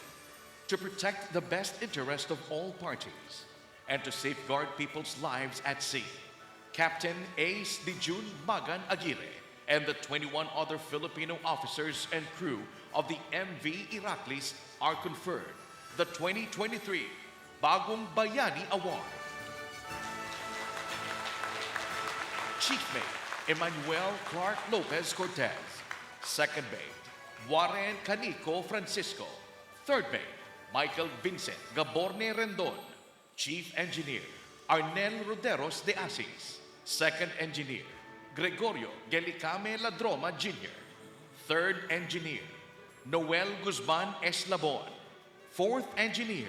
to protect the best interest of all parties, and to safeguard people's lives at sea, Captain Ace de June Magan Aguirre and the 21 other Filipino officers and crew of the MV Iraklis are conferred the 2023 Bagong Bayani Award. Chief Mate Emmanuel Clark Lopez Cortez. Second Mate Warren Canico Francisco. Third Mate Michael Vincent Gaborne Rendon. Chief Engineer Arnel Roderos de Asis. Second Engineer Gregorio Gelicame Ladroma Jr. Third Engineer, Noel Guzman Eslabon. Fourth Engineer,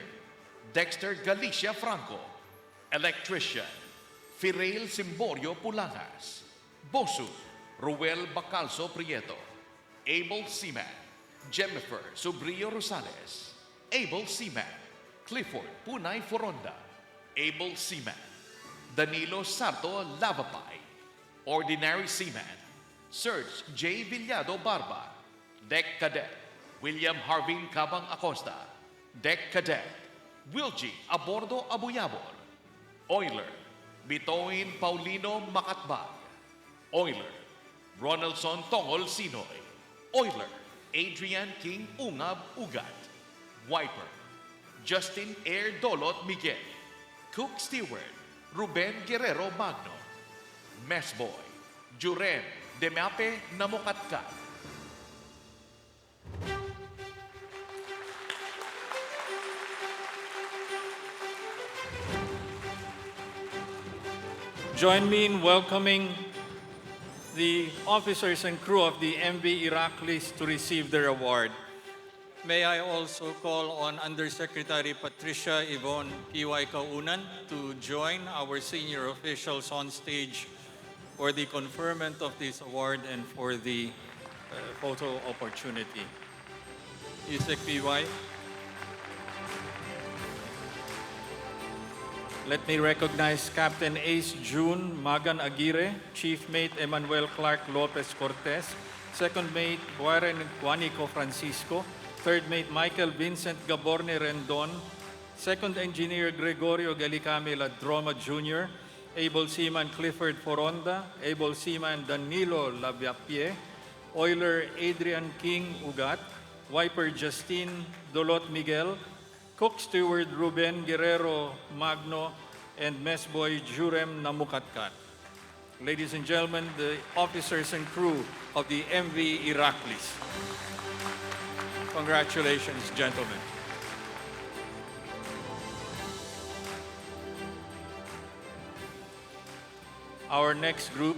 Dexter Galicia Franco. Electrician, Firail Simborio Pulangas. Bosu, Ruel Bacalso Prieto. Able Seaman, Jennifer Sobrio Rosales. Able Seaman, Clifford Punay Foronda. Able Seaman, Danilo Sarto Lavapay. Ordinary Seaman, Serge J. Villado Barba. Deck Cadet, William Harvin Cabang Acosta. Deck Cadet, Wilgie Abordo Abuyabor. Oiler, Bitoin Paulino Makatbag. Oiler, Ronaldson Tongol Sinoy. Oiler, Adrian King Ungab Ugat. Wiper, Justin Air Dolot Miguel. Cook Steward, Ruben Guerrero Magno. Mess Boy, Jurem Demape Namukatkat. Join me in welcoming the officers and crew of the MV Iraklis to receive their award. May I also call on Undersecretary Patricia Yvonne P.Y. Kaunan to join our senior officials on stage for the conferment of this award and for the photo opportunity. Yusek P.Y. Let me recognize Captain Ace June Magan Aguirre, Chief Mate Emmanuel Clark Lopez Cortez, Second Mate Guaren Juanico Francisco, Third Mate Michael Vincent Gaborne Rendon, Second Engineer Gregorio Galicame Ladroma Jr., Able Seaman Clifford Foronda, Able Seaman Danilo Labiapie, Oiler Adrian King Ugat, Wiper Justine Dolot Miguel, Cook Steward Ruben Guerrero Magno, and Mess Boy Jurem Namukatkat. Ladies and gentlemen, the officers and crew of the MV Iraklis. Congratulations, gentlemen. Our next group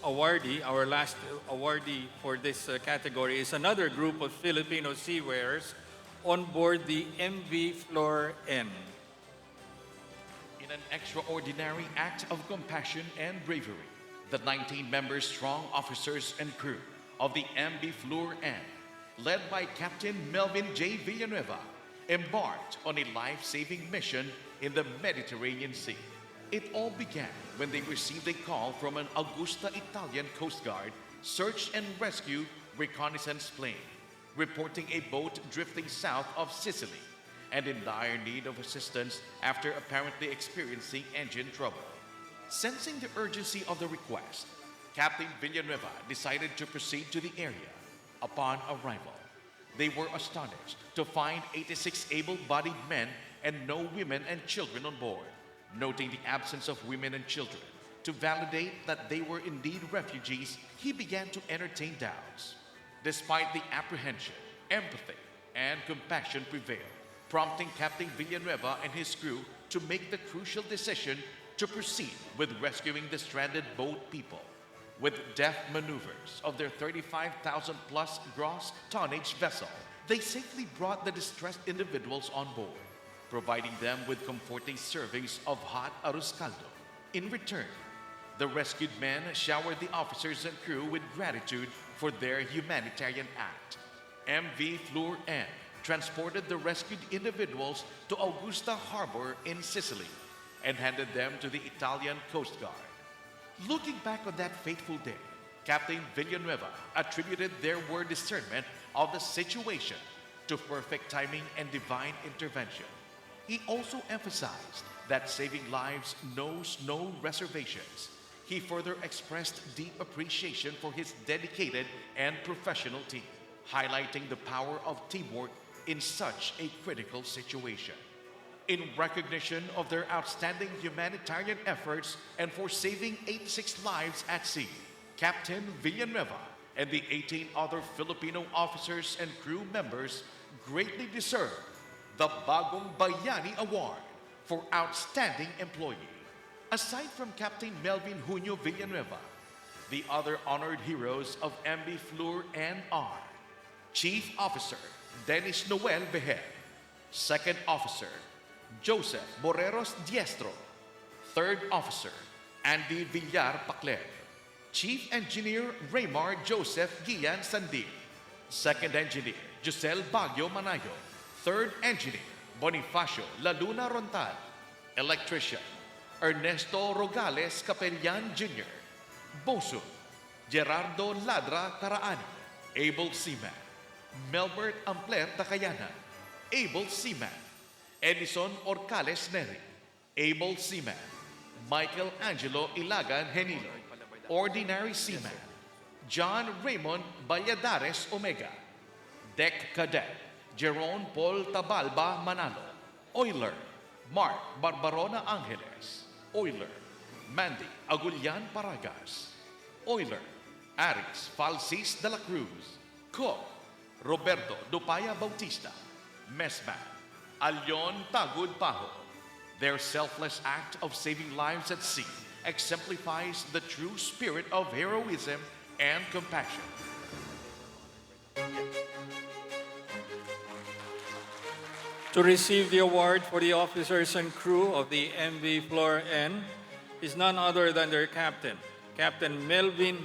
awardee, our last awardee for this category, is another group of Filipino seafarers on board the MV Floor N. In an extraordinary act of compassion and bravery, the 19-member strong officers and crew of the MV Floor N, led by Captain Melvin J. Villanueva, embarked on a life-saving mission in the Mediterranean Sea. It all began when they received a call from an Augusta Italian Coast Guard search and rescue reconnaissance plane, reporting a boat drifting south of Sicily and in dire need of assistance after apparently experiencing engine trouble. Sensing the urgency of the request, Captain Villanueva decided to proceed to the area. Upon arrival, they were astonished to find 86 able-bodied men and no women and children on board. Noting the absence of women and children, to validate that they were indeed refugees, he began to entertain doubts. Despite the apprehension, empathy, and compassion prevailed, prompting Captain Villanueva and his crew to make the crucial decision to proceed with rescuing the stranded boat people. With deft maneuvers of their 35,000 plus gross tonnage vessel, they safely brought the distressed individuals on board, providing them with comforting servings of hot arroz caldo. In return, the rescued men showered the officers and crew with gratitude for their humanitarian act. MV Floor N transported the rescued individuals to Augusta Harbor in Sicily and handed them to the Italian Coast Guard. Looking back on that fateful day, Captain Villanueva attributed their word discernment of the situation to perfect timing and divine intervention. He also emphasized that saving lives knows no reservations. He further expressed deep appreciation for his dedicated and professional team, highlighting the power of teamwork in such a critical situation. In recognition of their outstanding humanitarian efforts and for saving 86 lives at sea, Captain Villanueva and the 18 other Filipino officers and crew members greatly deserve the Bagong Bayani Award for Outstanding Employee. Aside from Captain Melvin Junio Villanueva, The other honored heroes of MB Fleur and are Chief Officer Dennis Noel Beher, Second Officer Joseph Boreros Diestro, Third Officer Andy Villar Pacler, Chief Engineer Raymar Joseph Gian Sandil, Second Engineer Giselle Baguio Manayo, Third Engineer Bonifacio Laluna Rontal, Electrician Ernesto Rogales Capellan Jr., Bosun Gerardo Ladra Caraani, Able Seaman Melbert Ampler Tacayana, Able Seaman Edison Orcales Neri, Able Seaman Michael Angelo Ilagan Henilo, Ordinary Seaman John Raymond Valladares Omega, Deck Cadet Jerome Paul Tabalba Manalo, Oiler Mark Barbarona Angeles, Oiler Mandy Agulyan Paragas, Oiler Aris Falsis de la Cruz, Cook Roberto Dupaya Bautista, Messman Alyon Tagud Pajo. Their selfless act of saving lives at sea exemplifies the true spirit of heroism and compassion. To receive the award for the officers and crew of the MV Flor N is none other than their captain, Captain Melvin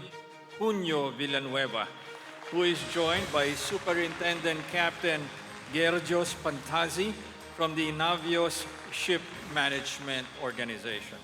Junio Villanueva, who is joined by Superintendent Captain Gergios Pantazzi from the Navios Ship Management Organization.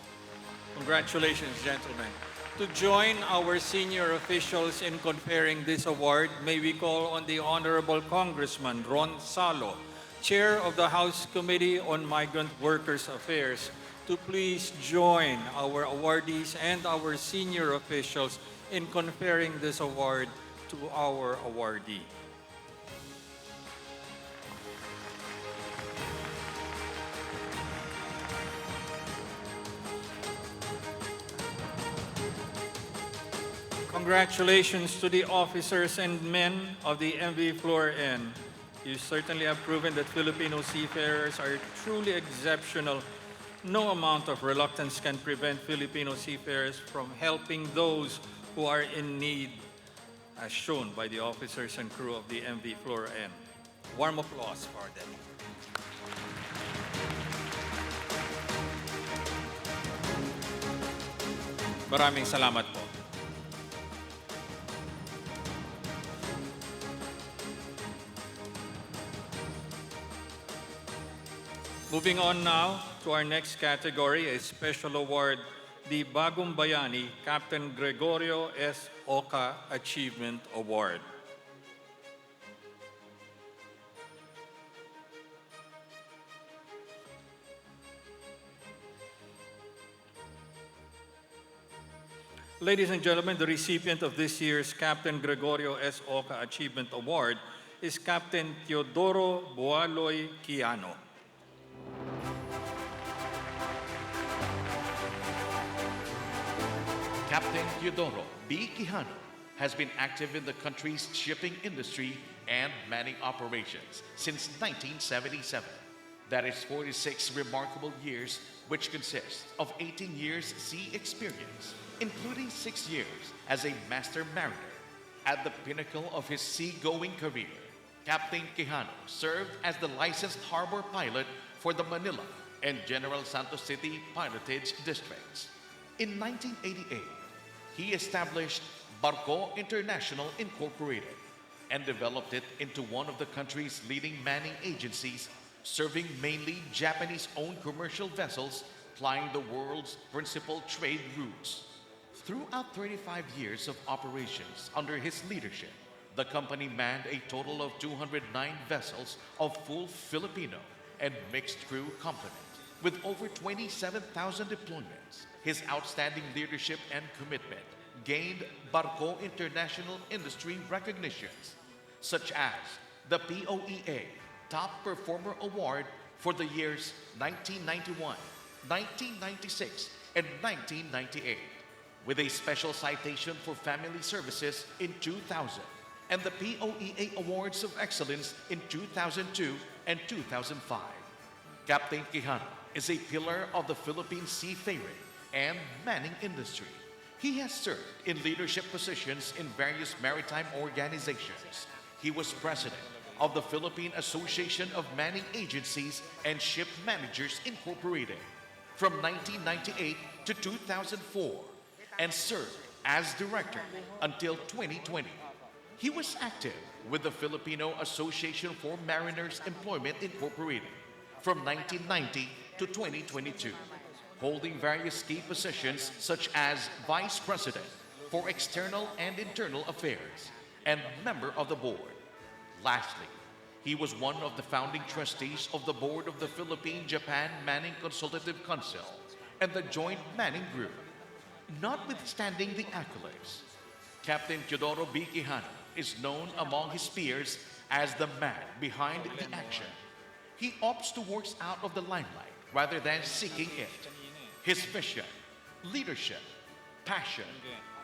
Congratulations, gentlemen. To join our senior officials in conferring this award, may we call on the Honorable Congressman Ron Salo, Chair of the House Committee on Migrant Workers Affairs, to please join our awardees and our senior officials in conferring this award to our awardee. Congratulations to the officers and men of the MV Flor N. You certainly have proven that Filipino seafarers are truly exceptional. No amount of reluctance can prevent Filipino seafarers from helping those who are in need, as shown by the officers and crew of the MV Flor N. Warm applause for them. Maraming salamat po. Moving on now to our next category, a special award, the Bagong Bayani Captain Gregorio S. Oca Achievement Award. Ladies and gentlemen, the recipient of this year's Captain Gregorio S. Oca Achievement Award is Captain Teodoro Boaloy Quiano. Captain Teodoro B. Quijano has been active in the country's shipping industry and manning operations since 1977. That is 46 remarkable years, which consists of 18 years sea experience, including 6 years as a master mariner. At the pinnacle of his seagoing career, Captain Quijano served as the licensed harbor pilot for the Manila and General Santos City pilotage districts. In 1988, he established Barco International Incorporated and developed it into one of the country's leading manning agencies, serving mainly Japanese-owned commercial vessels plying the world's principal trade routes. Throughout 35 years of operations under his leadership, the company manned a total of 209 vessels of full Filipino and mixed crew complement. With over 27,000 deployments, his outstanding leadership and commitment gained Barco International industry recognitions, such as the POEA Top Performer Award for the years 1991, 1996, and 1998, with a special citation for family services in 2000, and the POEA Awards of Excellence in 2002 and 2005. Captain Quijano is a pillar of the Philippine seafaring and manning industry. He has served in leadership positions in various maritime organizations. He was president of the Philippine Association of Manning Agencies and Ship Managers Incorporated from 1998 to 2004 and served as director until 2020. He was active with the Filipino Association for Mariners Employment Incorporated from 1990 to 2022, holding various key positions such as Vice President for External and Internal Affairs and member of the board. Lastly, he was one of the founding trustees of the board of the Philippine-Japan Manning Consultative Council and the Joint Manning Group. Notwithstanding the accolades, Captain Teodoro B. Quijano is known among his peers as the man behind the action. He opts to work out of the limelight rather than seeking it. His vision, leadership, passion,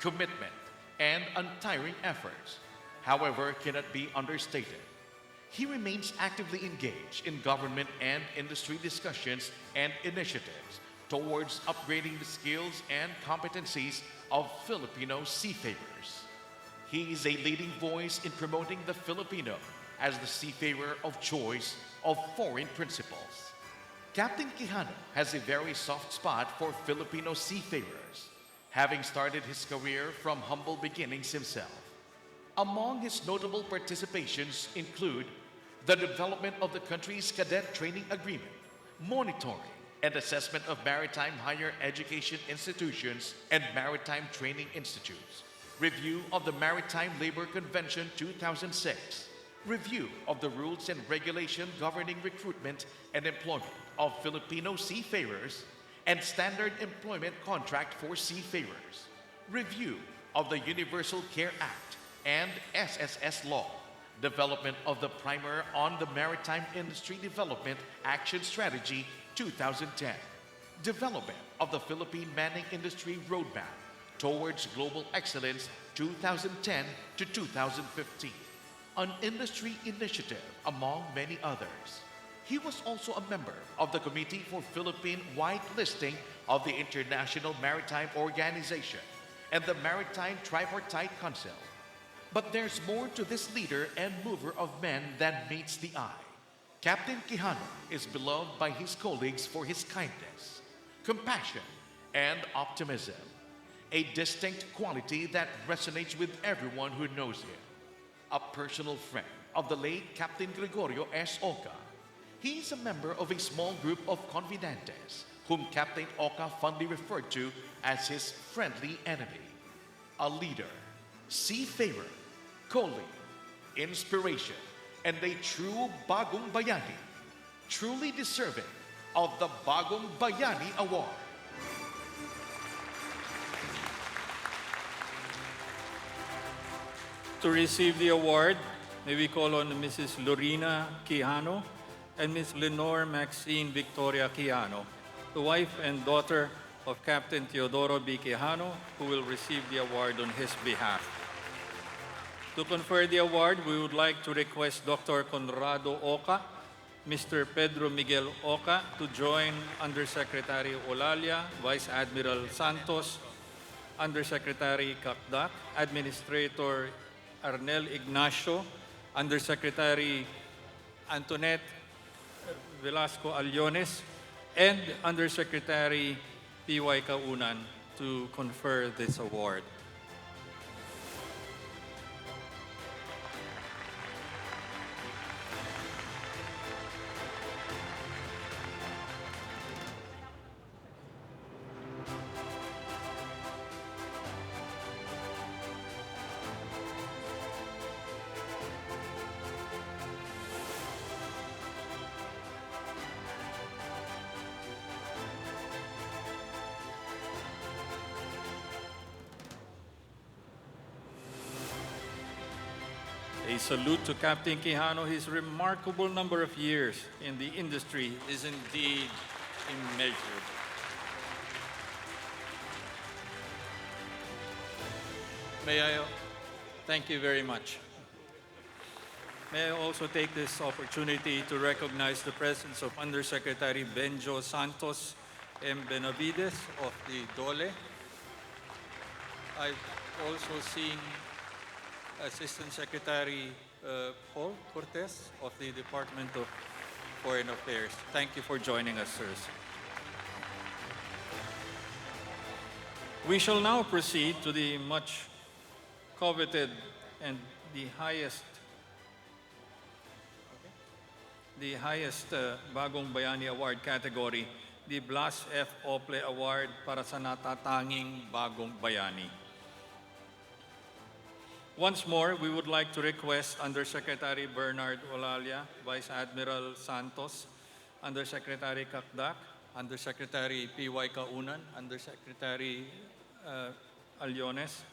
commitment, and untiring efforts, however, cannot be understated. He remains actively engaged in government and industry discussions and initiatives towards upgrading the skills and competencies of Filipino seafarers. He is a leading voice in promoting the Filipino as the seafarer of choice of foreign principles. Captain Quijano has a very soft spot for Filipino seafarers, having started his career from humble beginnings himself. Among his notable participations include the development of the country's cadet training agreement, monitoring and assessment of maritime higher education institutions and maritime training institutes, review of the Maritime Labor Convention 2006, review of the rules and regulation governing recruitment and employment of Filipino seafarers, and standard employment contract for seafarers, review of the Universal Care Act and SSS law, development of the primer on the Maritime Industry Development Action Strategy 2010, development of the Philippine Manning Industry Roadmap towards Global Excellence 2010 to 2015, an industry initiative among many others. He was also a member of the Committee for Philippine Whitelisting of the International Maritime Organization and the Maritime Tripartite Council. But there's more to this leader and mover of men than meets the eye. Captain Quijano is beloved by his colleagues for his kindness, compassion, and optimism, a distinct quality that resonates with everyone who knows him. A personal friend of the late Captain Gregorio S. Oca, he is a member of a small group of confidentes, whom Captain Oca fondly referred to as his friendly enemy. A leader, seafarer, colleague, inspiration, and a true Bagong Bayani, truly deserving of the Bagong Bayani Award. To receive the award, may we call on Mrs. Lorena Quijano and Ms. Lenore Maxine Victoria Quijano, the wife and daughter of Captain Teodoro B. Quijano, who will receive the award on his behalf. To confer the award, we would like to request Dr. Conrado Oca, Mr. Pedro Miguel Oca to join Undersecretary Olalia, Vice Admiral Santos, Undersecretary Kakdak, Administrator Arnel Ignacio, Undersecretary Antoinette Velasco Aliones, and Undersecretary P.Y. Kaunan to confer this award. A salute to Captain Quijano. His remarkable number of years in the industry is indeed immeasurable. Thank you very much. May I also take this opportunity to recognize the presence of Undersecretary Benjo Santos M. Benavides of the DOLE, I've also seen Assistant Secretary Paul Cortez of the Department of Foreign Affairs. Thank you for joining us, sirs. We shall now proceed to the much coveted and the highest Bagong Bayani Award category, the Blas F. Ople Award para sa natatanging Bagong Bayani. Once more, we would like to request Undersecretary Bernard Olalia, Vice Admiral Santos, Undersecretary Kakdak, Undersecretary P.Y. Kaunan, Undersecretary Aliones,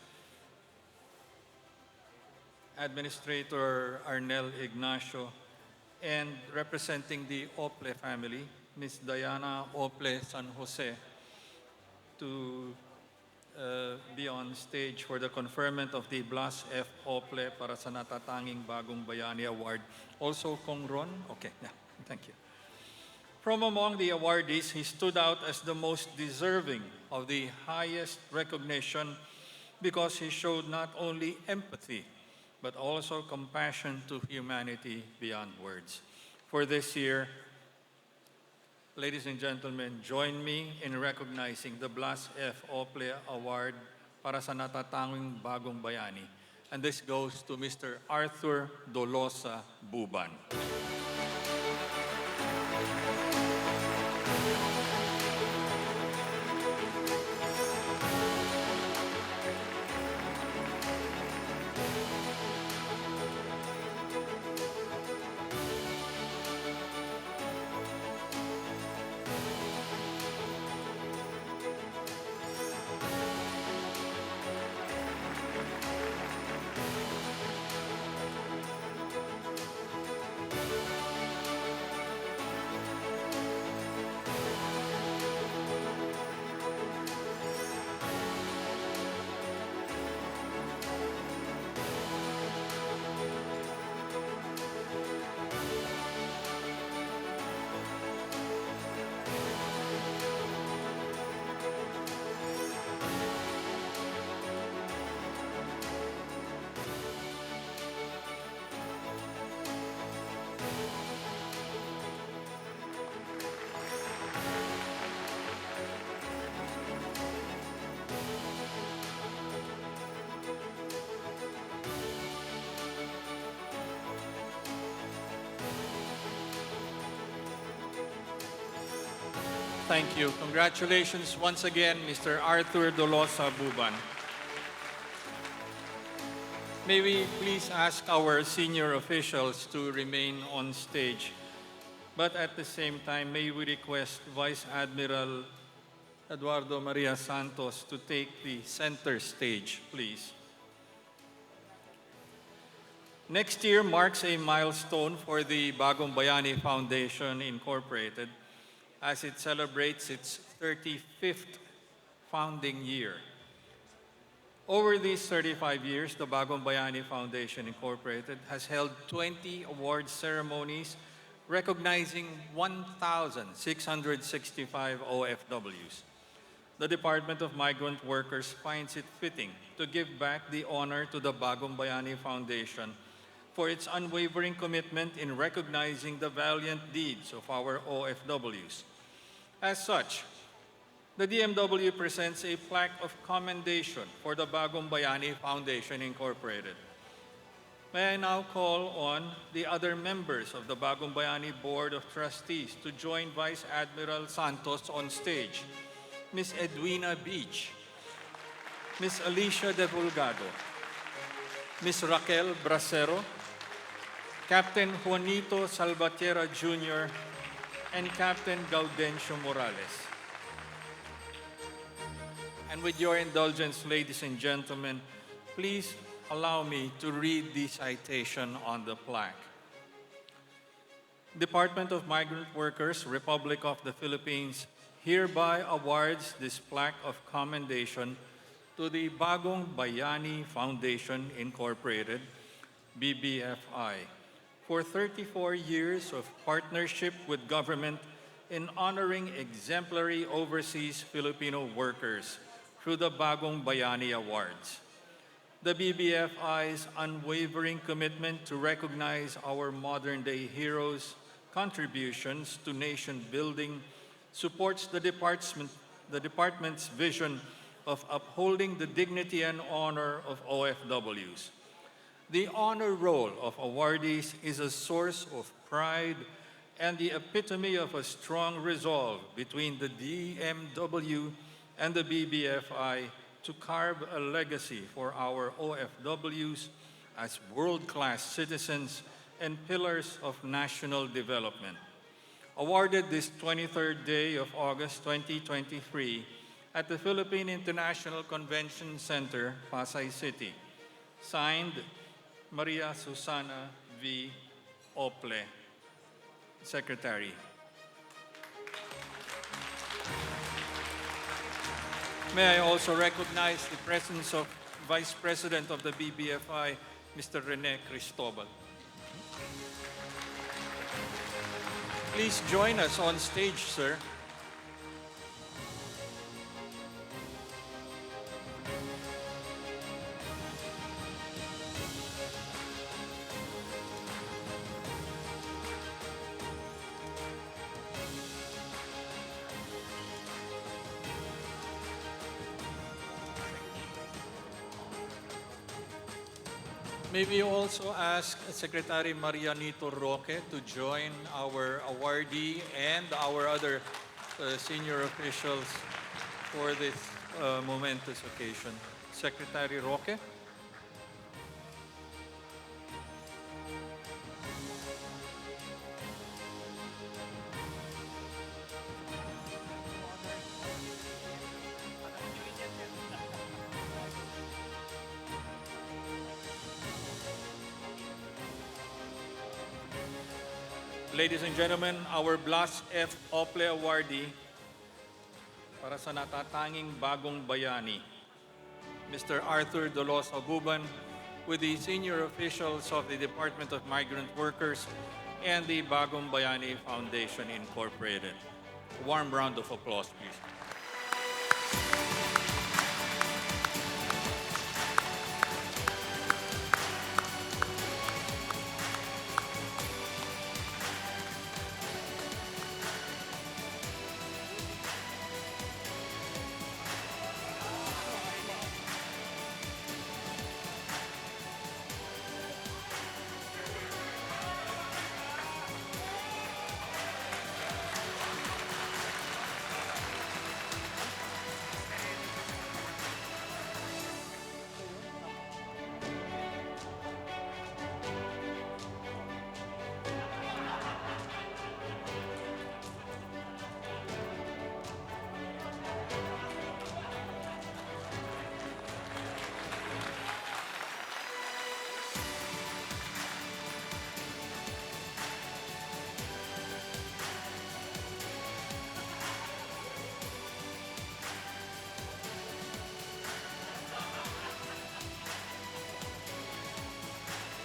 Administrator Arnel Ignacio, and representing the Ople family, Ms. Diana Ople San Jose, to be on stage for the conferment of the Blas F. Ople para sa natatanging Bagong Bayani Award. Also, Kong Ron? Okay, yeah, thank you. From among the awardees, he stood out as the most deserving of the highest recognition because he showed not only empathy, but also compassion to humanity beyond words. For this year, ladies and gentlemen, join me in recognizing the Blas F. Ople Award para sa natatanging Bagong Bayani. And this goes to Mr. Arthur Dolosa Buban. Thank you. Congratulations once again, Mr. Arthur Dolosa Buban. May we please ask our senior officials to remain on stage. But at the same time, may we request Vice Admiral Eduardo Maria Santos to take the center stage, please. Next year marks a milestone for the Bagong Bayani Foundation Incorporated as it celebrates its 35th founding year. Over these 35 years, the Bagong Bayani Foundation Incorporated has held 20 award ceremonies recognizing 1,665 OFWs. The Department of Migrant Workers finds it fitting to give back the honor to the Bagong Bayani Foundation for its unwavering commitment in recognizing the valiant deeds of our OFWs. As such, the DMW presents a plaque of commendation for the Bagong Bayani Foundation Incorporated. May I now call on the other members of the Bagong Bayani Board of Trustees to join Vice Admiral Santos on stage. Ms. Edwina Beach, Ms. Alicia De Vulgado, Ms. Raquel Bracero, Captain Juanito Salvatierra Jr., and Captain Gaudencio Morales. And with your indulgence, ladies and gentlemen, please allow me to read the citation on the plaque. Department of Migrant Workers, Republic of the Philippines, hereby awards this plaque of commendation to the Bagong Bayani Foundation Incorporated, BBFI, for 34 years of partnership with government in honoring exemplary overseas Filipino workers through the Bagong Bayani Awards. The BBFI's unwavering commitment to recognize our modern-day heroes' contributions to nation building supports the department's vision of upholding the dignity and honor of OFWs. The honor roll of awardees is a source of pride and the epitome of a strong resolve between the DMW and the BBFI to carve a legacy for our OFWs as world-class citizens and pillars of national development. Awarded this 23rd day of August 2023 at the Philippine International Convention Center, Pasay City. Signed, Maria Susana V. Ople, Secretary. May I also recognize the presence of Vice President of the BBFI, Mr. Rene Cristobal. Please join us on stage, sir. May we also ask Secretary Marianito Roque to join our awardee and our other senior officials for this momentous occasion. Secretary Roque. Ladies and gentlemen, our Blas F. Ople Awardee para sa natatanging Bagong Bayani, Mr. Arthur Dolos Abuban, with the senior officials of the Department of Migrant Workers and the Bagong Bayani Foundation Incorporated. A warm round of applause, please.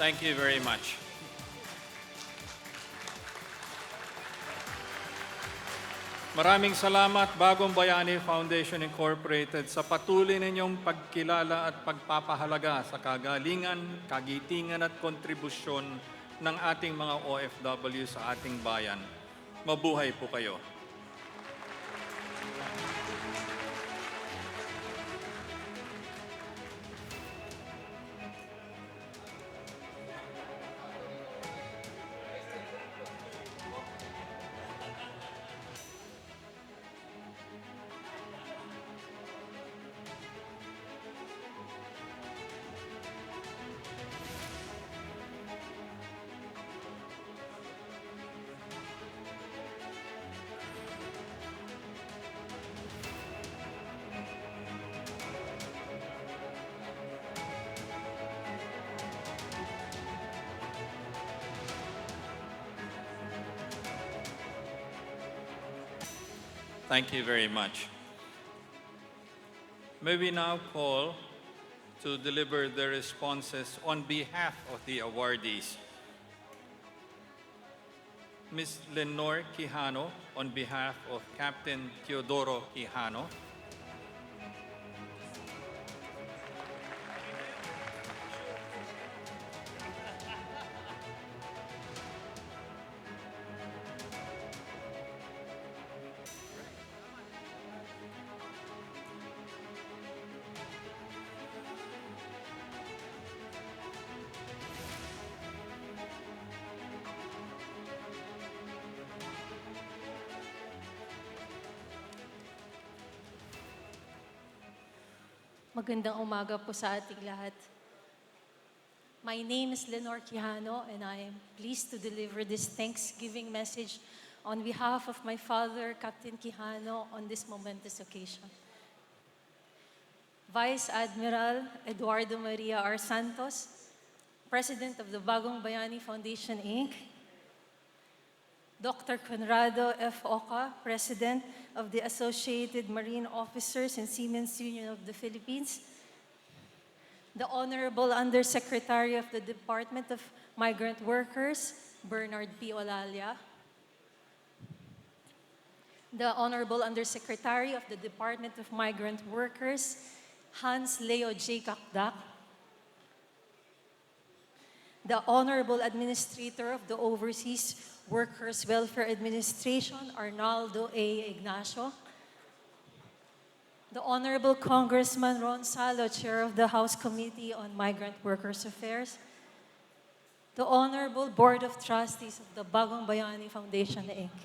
Thank you very much. Maraming salamat, Bagong Bayani Foundation Incorporated, sa patuloy ninyong pagkilala at pagpapahalaga sa kagalingan, kagitingan at kontribusyon ng ating mga OFW sa ating bayan. Mabuhay po kayo. Thank you very much. May we now call to deliver the responses on behalf of the awardees. Ms. Lenore Quijano on behalf of Captain Teodoro Quijano. Magandang umaga po sa ating lahat. My name is Lenore Quijano, and I am pleased to deliver this Thanksgiving message on behalf of my father, Captain Quijano, on this momentous occasion. Vice Admiral Eduardo Maria R. Santos, President of the Bagong Bayani Foundation, Inc., Dr. Conrado F. Oca, President of the Associated Marine Officers and Seamen's Union of the Philippines, the Honorable Undersecretary of the Department of Migrant Workers, Bernard P. Olalia, the Honorable Undersecretary of the Department of Migrant Workers, Hans Leo J. Kakdak, the Honorable Administrator of the Overseas Workers Welfare Administration, Arnaldo A. Ignacio, the Honorable Congressman Ron Salo, Chair of the House Committee on Migrant Workers Affairs, the Honorable Board of Trustees of the Bagong Bayani Foundation, Inc.,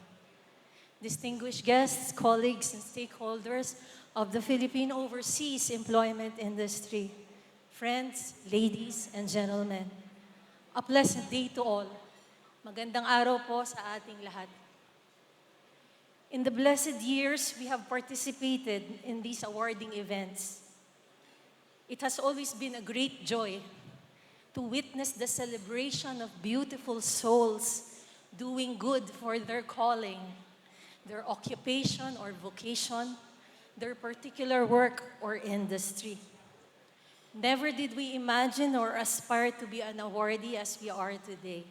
distinguished guests, colleagues, and stakeholders of the Philippine overseas employment industry, friends, ladies, and gentlemen, a pleasant day to all. Magandang araw po sa ating lahat. In the blessed years we have participated in these awarding events, it has always been a great joy to witness the celebration of beautiful souls doing good for their calling, their occupation or vocation, their particular work or industry. Never did we imagine or aspire to be an awardee as we are today,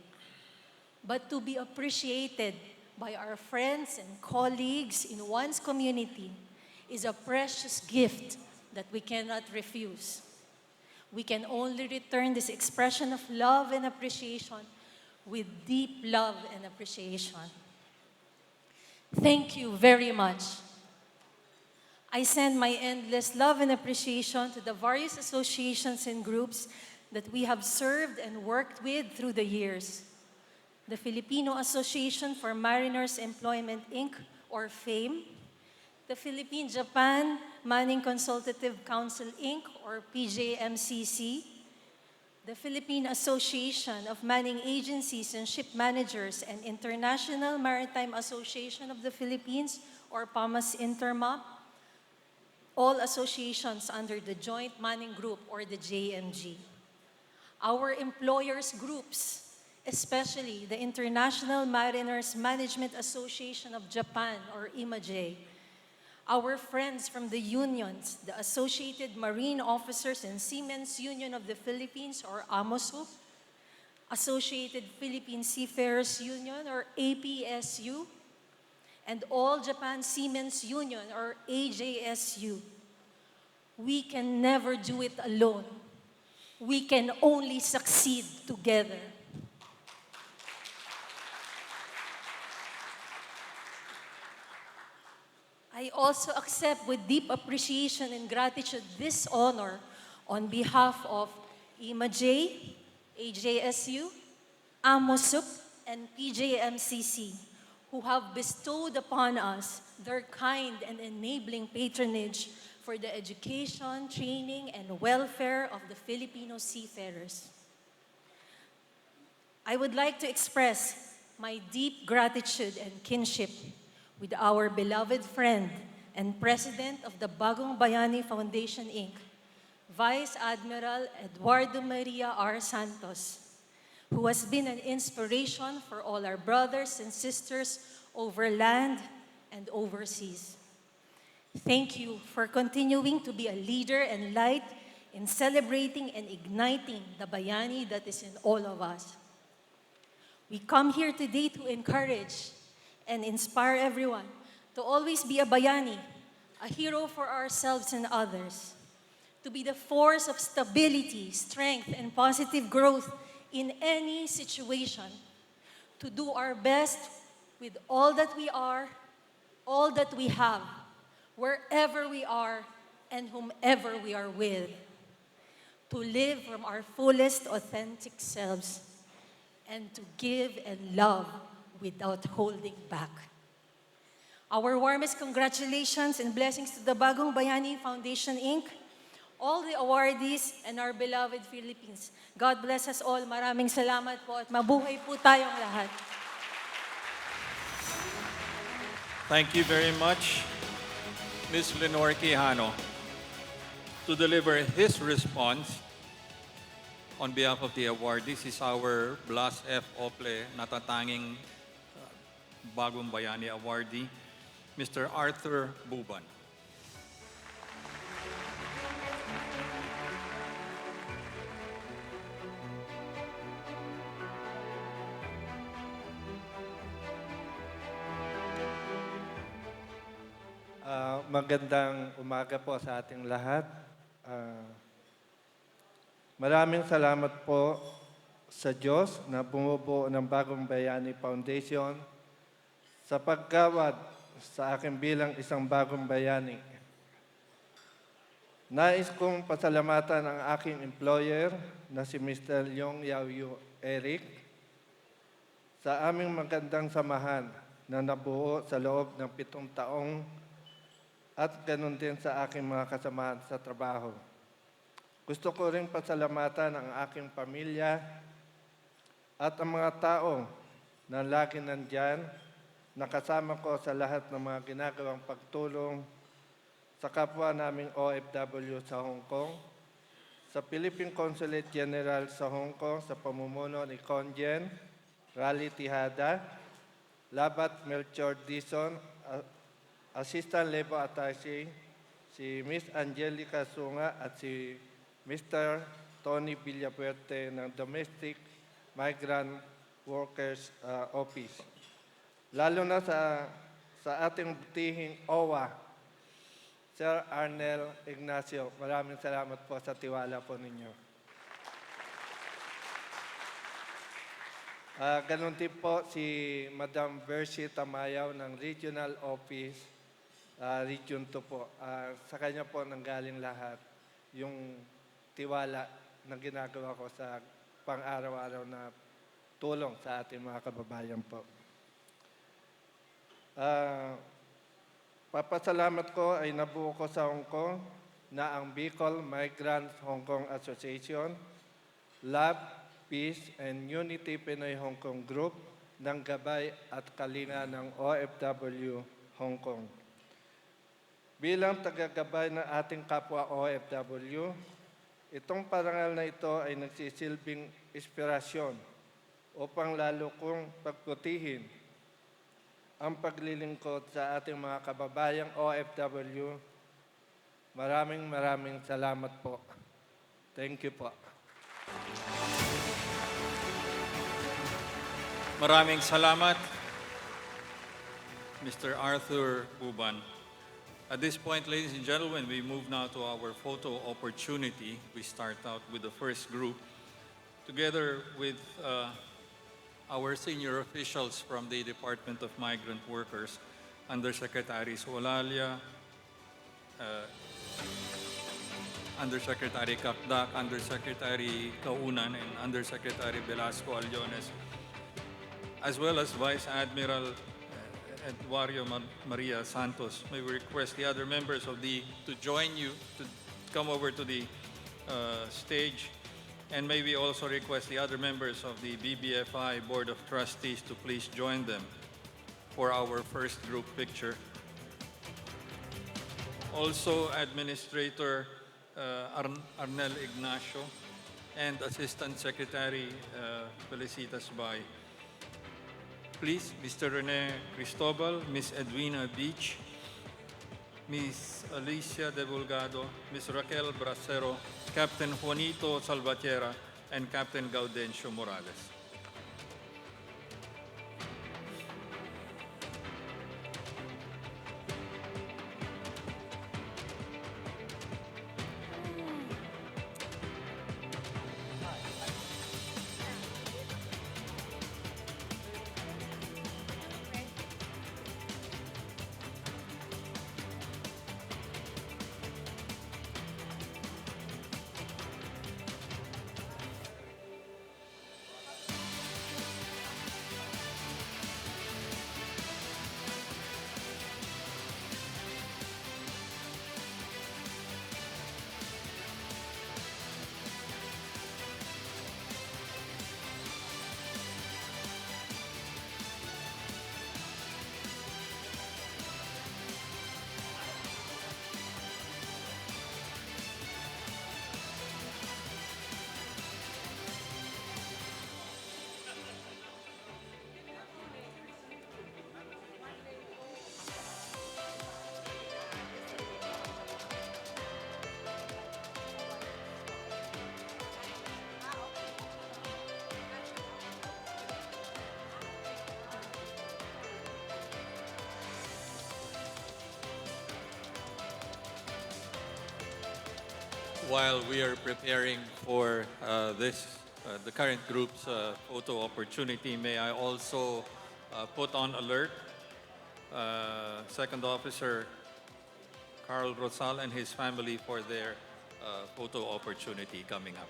but to be appreciated by our friends and colleagues in one's community is a precious gift that we cannot refuse. We can only return this expression of love and appreciation with deep love and appreciation. Thank you very much. I send my endless love and appreciation to the various associations and groups that we have served and worked with through the years. The Filipino Association for Mariners Employment, Inc., or FAME, the Philippine-Japan Manning Consultative Council, Inc., or PJMCC, the Philippine Association of Manning Agencies and Ship Managers and International Maritime Association of the Philippines, or PAMAS Interma, all associations under the Joint Manning Group, or the JMG. Our employers groups, especially the International Mariners Management Association of Japan, or IMAJ, our friends from the unions, the Associated Marine Officers and Seamen's Union of the Philippines, or AMOSUP, Associated Philippine Seafarers Union, or APSU, and All Japan Seamen's Union, or AJSU. We can never do it alone. We can only succeed together. I also accept with deep appreciation and gratitude this honor on behalf of IMAJ, AJSU, AMOSUP, and PJMCC, who have bestowed upon us their kind and enabling patronage for the education, training, and welfare of the Filipino seafarers. I would like to express my deep gratitude and kinship with our beloved friend and President of the Bagong Bayani Foundation, Inc., Vice Admiral Eduardo Maria R. Santos, who has been an inspiration for all our brothers and sisters over land and overseas. Thank you for continuing to be a leader and light in celebrating and igniting the Bayani that is in all of us. We come here today to encourage and inspire everyone to always be a Bayani, a hero for ourselves and others, to be the force of stability, strength, and positive growth in any situation, to do our best with all that we are, all that we have, wherever we are, and whomever we are with, to live from our fullest authentic selves, and to give and love without holding back. Our warmest congratulations and blessings to the Bagong Bayani Foundation, Inc., all the awardees, and our beloved Philippines. God bless us all. Maraming salamat po at mabuhay po tayong lahat. Thank you very much, Ms. Lenore Quijano. To deliver his response on behalf of the awardees is our Blas F. Ople natatanging Bagong Bayani awardee, Mr. Arthur Buban. Magandang umaga po sa ating lahat. Maraming salamat po sa Diyos na bumubuo ng Bagong Bayani Foundation sa paggawad sa akin bilang isang bagong bayani. Nais kong pasalamatan ang aking employer na si Mr. Yong Yao Eric sa aming magandang samahan na nabuo sa loob ng 7 taong at ganun din sa aking mga kasamahan sa trabaho. Gusto ko rin pasalamatan ang aking pamilya at ang mga tao na lagi nandyan, nakasama ko sa lahat ng mga ginagawang pagtulong sa kapwa naming OFW sa Hong Kong, sa Philippine Consulate General sa Hong Kong sa pamumuno ni Conjen, Rally Tihada, Labat Melchor Dizon, Assistant Labor Attaché, si Miss Angelica Sunga at si Mr. Tony Villapuerte ng Domestic Migrant Workers Office. Lalo na sa ating butihing OWA, Sir Arnel Ignacio. Maraming salamat po sa tiwala po ninyo. Ganun din po si Madam Bercy Tamayaw ng Regional Office, Region 2 po. Sa kanya po nanggaling lahat yung tiwala na ginagawa ko sa pang-araw-araw na tulong sa ating mga kababayan po. Papasalamat ko ay nabuo ko sa Hong Kong na ang Bicol Migrants Hong Kong Association, Love, Peace and Unity Pinoy Hong Kong Group ng gabay at kalinga ng OFW Hong Kong. Bilang tagagabay ng ating kapwa OFW, itong parangal na ito ay nagsisilbing inspirasyon upang lalo kong pagputihin ang paglilingkod sa ating mga kababayang OFW. Maraming salamat po. Thank you po. Maraming salamat, Mr. Arthur Buban. At this point, ladies and gentlemen, we move now to our photo opportunity. We start out with the first group, together with our senior officials from the Department of Migrant Workers, Undersecretary Solalia, Undersecretary Kakdak, Undersecretary Kaunan, and Undersecretary Velasco Aliones, as well as Vice Admiral Eduardo Maria Santos. May we request the other members of to join you, to come over to the stage, and may we also request the other members of the BBFI Board of Trustees to please join them for our first group picture. Also, Administrator Arnel Ignacio and Assistant Secretary Felicitas Bay. Please, Mr. Rene Cristobal, Ms. Edwina Beach, Ms. Alicia De Vulgado, Ms. Raquel Bracero, Captain Juanito Salvatierra, and Captain Gaudencio Morales. while we are preparing for the current group's photo opportunity, may I also put on alert Second Officer Carl Rosal and his family for their photo opportunity coming up.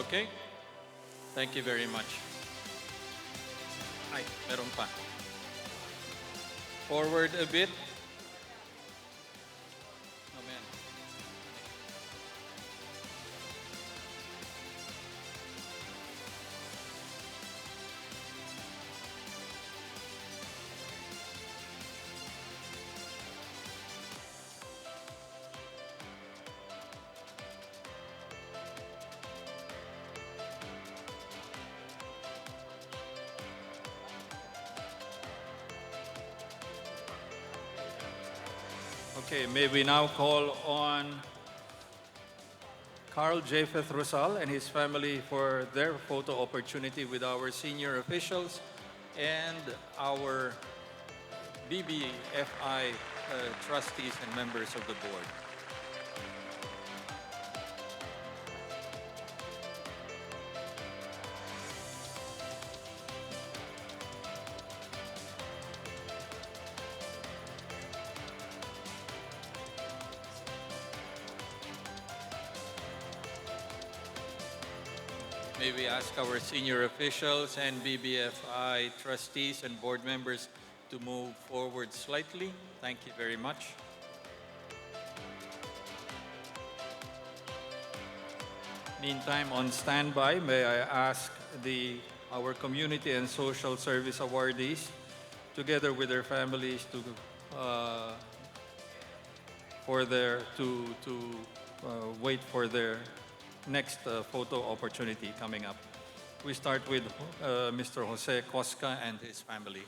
Okay? Thank you very much. Ay, meron pa. Forward a bit. Oh, man. Okay, may we now call on Carl Japheth Rosal and his family for their photo opportunity with our senior officials and our BBFI trustees and members of the board. May we ask our senior officials and BBFI trustees and board members to move forward slightly. Thank you very much. Meantime, on standby, may I ask our community and social service awardees, together with their families, to wait for their next photo opportunity coming up. We start with Mr. Jose Cosca and his family.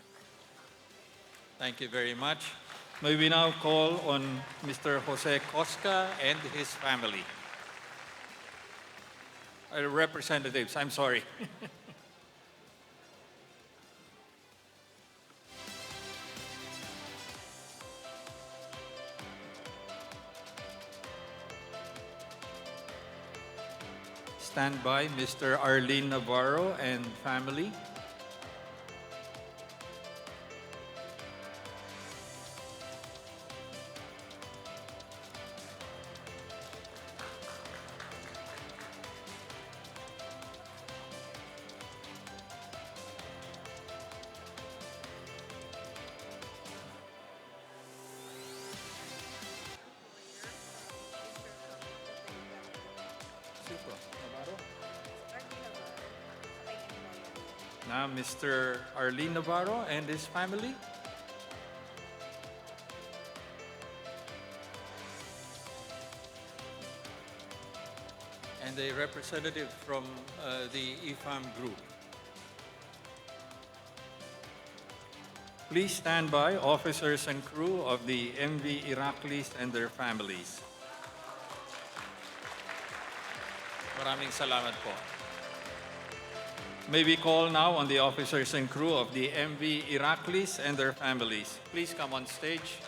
Thank you very much. May we now call on Mr. Jose Cosca and his family. Representatives, I'm sorry. Stand by, Mr. Arlene Navarro and family. Now, Mr. Arlene Navarro and his family. And a representative from the IFAM group. Please stand by, officers and crew of the MV Iraklis and their families. Maraming salamat po. May we call now on the officers and crew of the MV Iraklis and their families. Please come on stage.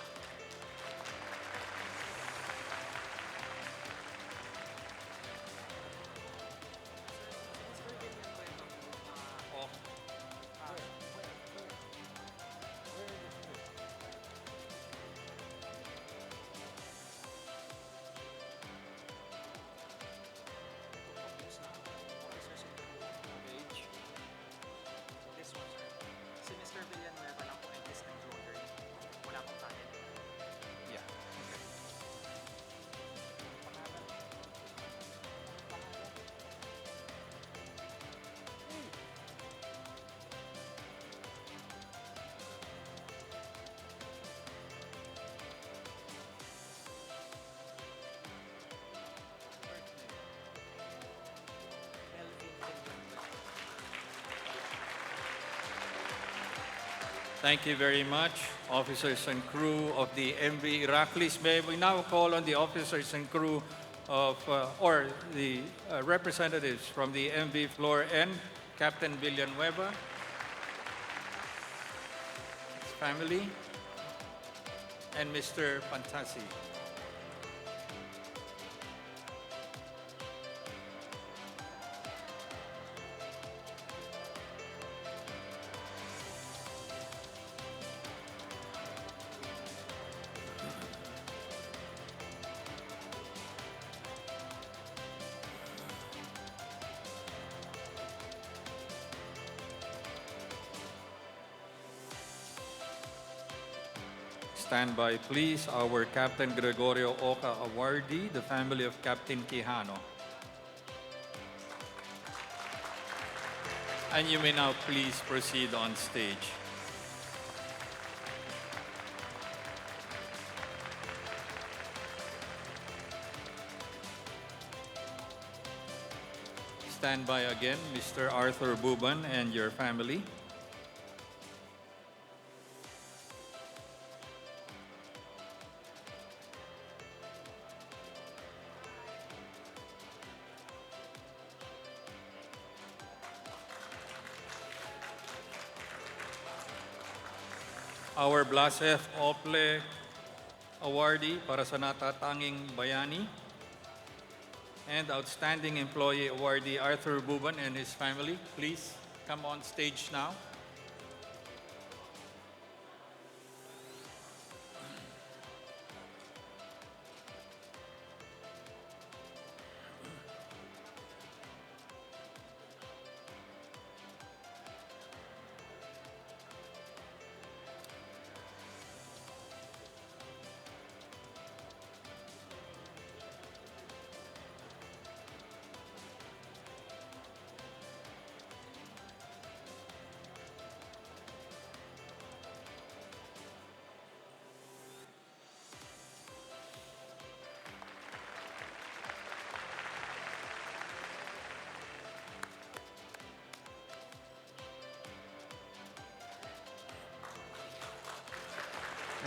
Thank you very much, officers and crew of the MV Iraklis. May we now call on the officers and crew or the representatives from the MV Floor N, Captain Villanueva, his family, and Mr. Pantasi. Stand by, please. Our Captain Gregorio Oca Awardee, the family of Captain Quijano. And you may now please proceed on stage. Stand by again, Mr. Arthur Buban and your family. Our Blas F. Ople Awardee para sa natatanging bayani, and Outstanding Employee Awardee Arthur Buban and his family. Please come on stage now.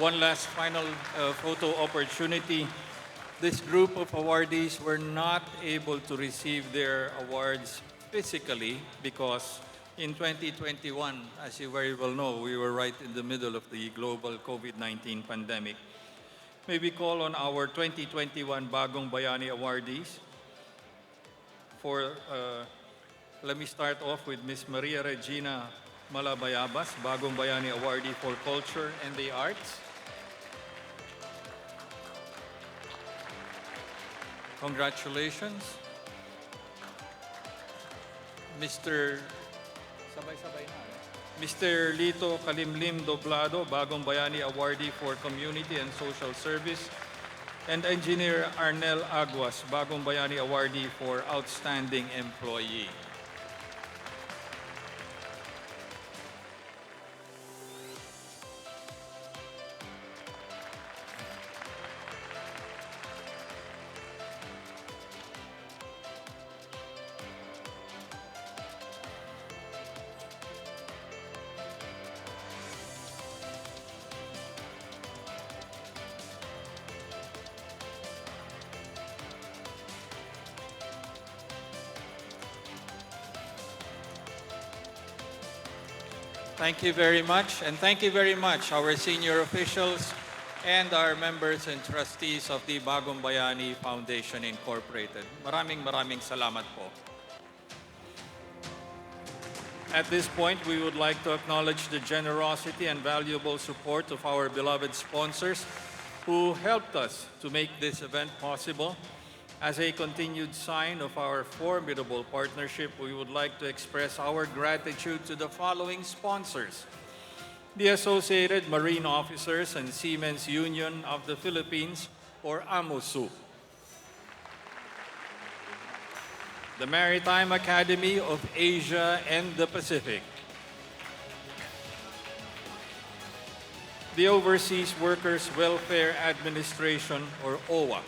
One last final photo opportunity. This group of awardees were not able to receive their awards physically because in 2021, as you very well know, we were right in the middle of the global COVID-19 pandemic. May we call on our 2021 Bagong Bayani awardees. Let me start off with Ms. Maria Regina Malabayabas, Bagong Bayani Awardee for Culture and the Arts. Congratulations. Mr. Mr. Lito Kalimlim Doblado, Bagong Bayani Awardee for Community and Social Service. And Engineer Arnel Aguas, Bagong Bayani Awardee for Outstanding Employee. Thank you very much, and thank you very much our senior officials and our members and trustees of the Bagong Bayani Foundation Incorporated. Maraming salamat po. At this point, we would like to acknowledge the generosity and valuable support of our beloved sponsors who helped us to make this event possible. As a continued sign of our formidable partnership, we would like to express our gratitude to the following sponsors: the Associated Marine Officers and Seamen's Union of the Philippines, or AMUSU; the Maritime Academy of Asia and the Pacific; the Overseas Workers Welfare Administration, or OWA;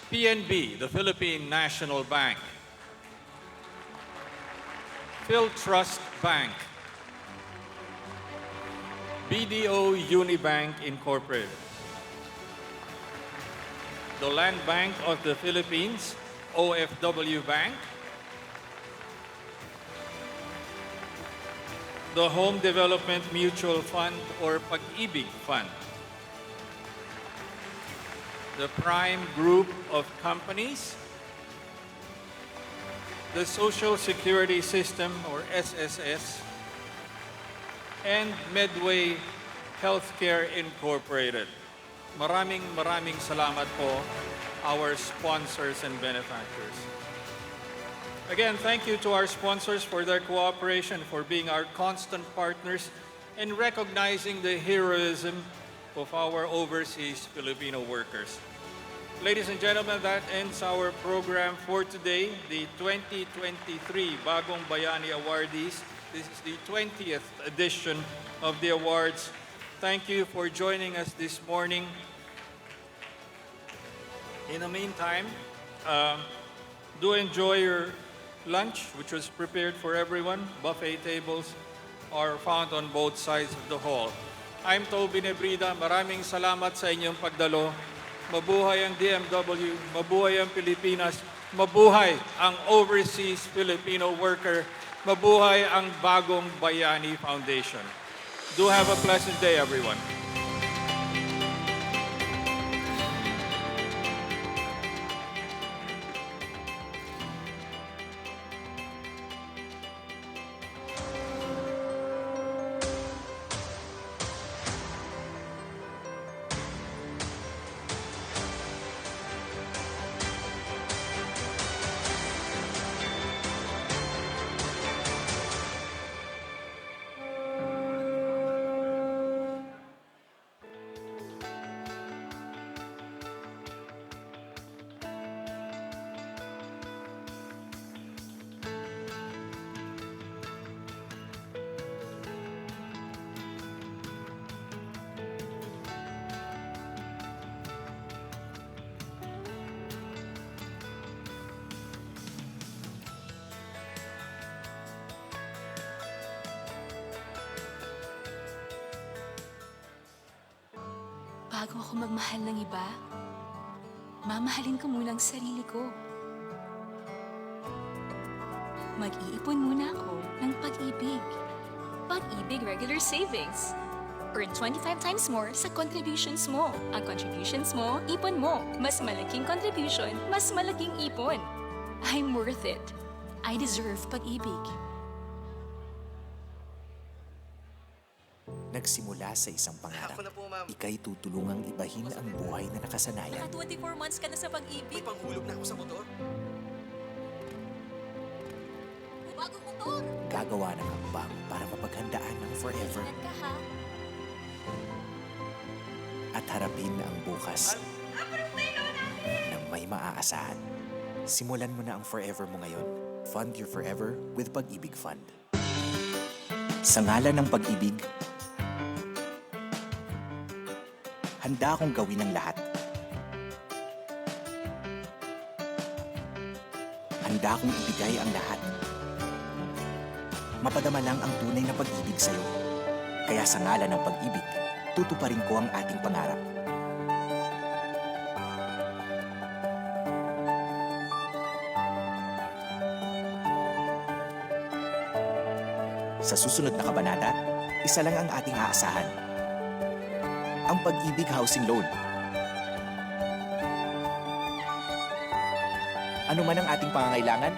PNB, the Philippine National Bank; PhilTrust Bank; BDO Unibank Incorporated; the Land Bank of the Philippines, OFW Bank, the Home Development Mutual Fund or Pag-ibig Fund, the Prime Group of Companies, the Social Security System or SSS, and Medway Healthcare Incorporated. Maraming salamat po, our sponsors and benefactors. Again, thank you to our sponsors for their cooperation, for being our constant partners, and recognizing the heroism of our overseas Filipino workers. Ladies and gentlemen, that ends our program for today, the 2023 Bagong Bayani Awardees. This is the 20th edition of the awards. Thank you for joining us this morning. In the meantime, do enjoy your lunch, which was prepared for everyone. Buffet tables are found on both sides of the hall. I'm Toby Nebrida. Maraming salamat sa inyong pagdalo. Mabuhay ang DMW, mabuhay ang Pilipinas, mabuhay ang overseas Filipino worker, mabuhay ang Bagong Bayani Foundation. Do have a pleasant day, everyone. Bago ako magmahal ng iba, mamahalin ko muna ang sarili ko. Mag-iipon muna ako ng pag-ibig. Pag-ibig regular savings. Earn 25 times more sa contributions mo. Ang contributions mo, ipon mo. Mas malaking contribution, mas malaking ipon. I'm worth it. I deserve pag-ibig. Nagsimula sa isang pangarap. Ika'y tutulungang ibahin ang buhay na nakasanayan. Naka 24 months ka na sa pag-ibig. May panghulog na ako sa motor. Bagong motor! Gagawa ng hakbang para mapaghandaan ng forever. Ingat ka ha. At harapin ang bukas ng may maaasahan. Simulan mo na ang forever mo ngayon. Fund your forever with Pag-ibig Fund. Sa ngalan ng pag-ibig, handa akong gawin ang lahat. Handa akong ibigay ang lahat. Mapadama lang ang tunay na pag-ibig sa'yo. Kaya sa ngalan ng pag-ibig, tutuparin ko ang ating pangarap. Sa susunod na kabanata, isa lang ang ating aasahan. Ang Pag-ibig Housing Loan. Ano man ang ating pangangailangan,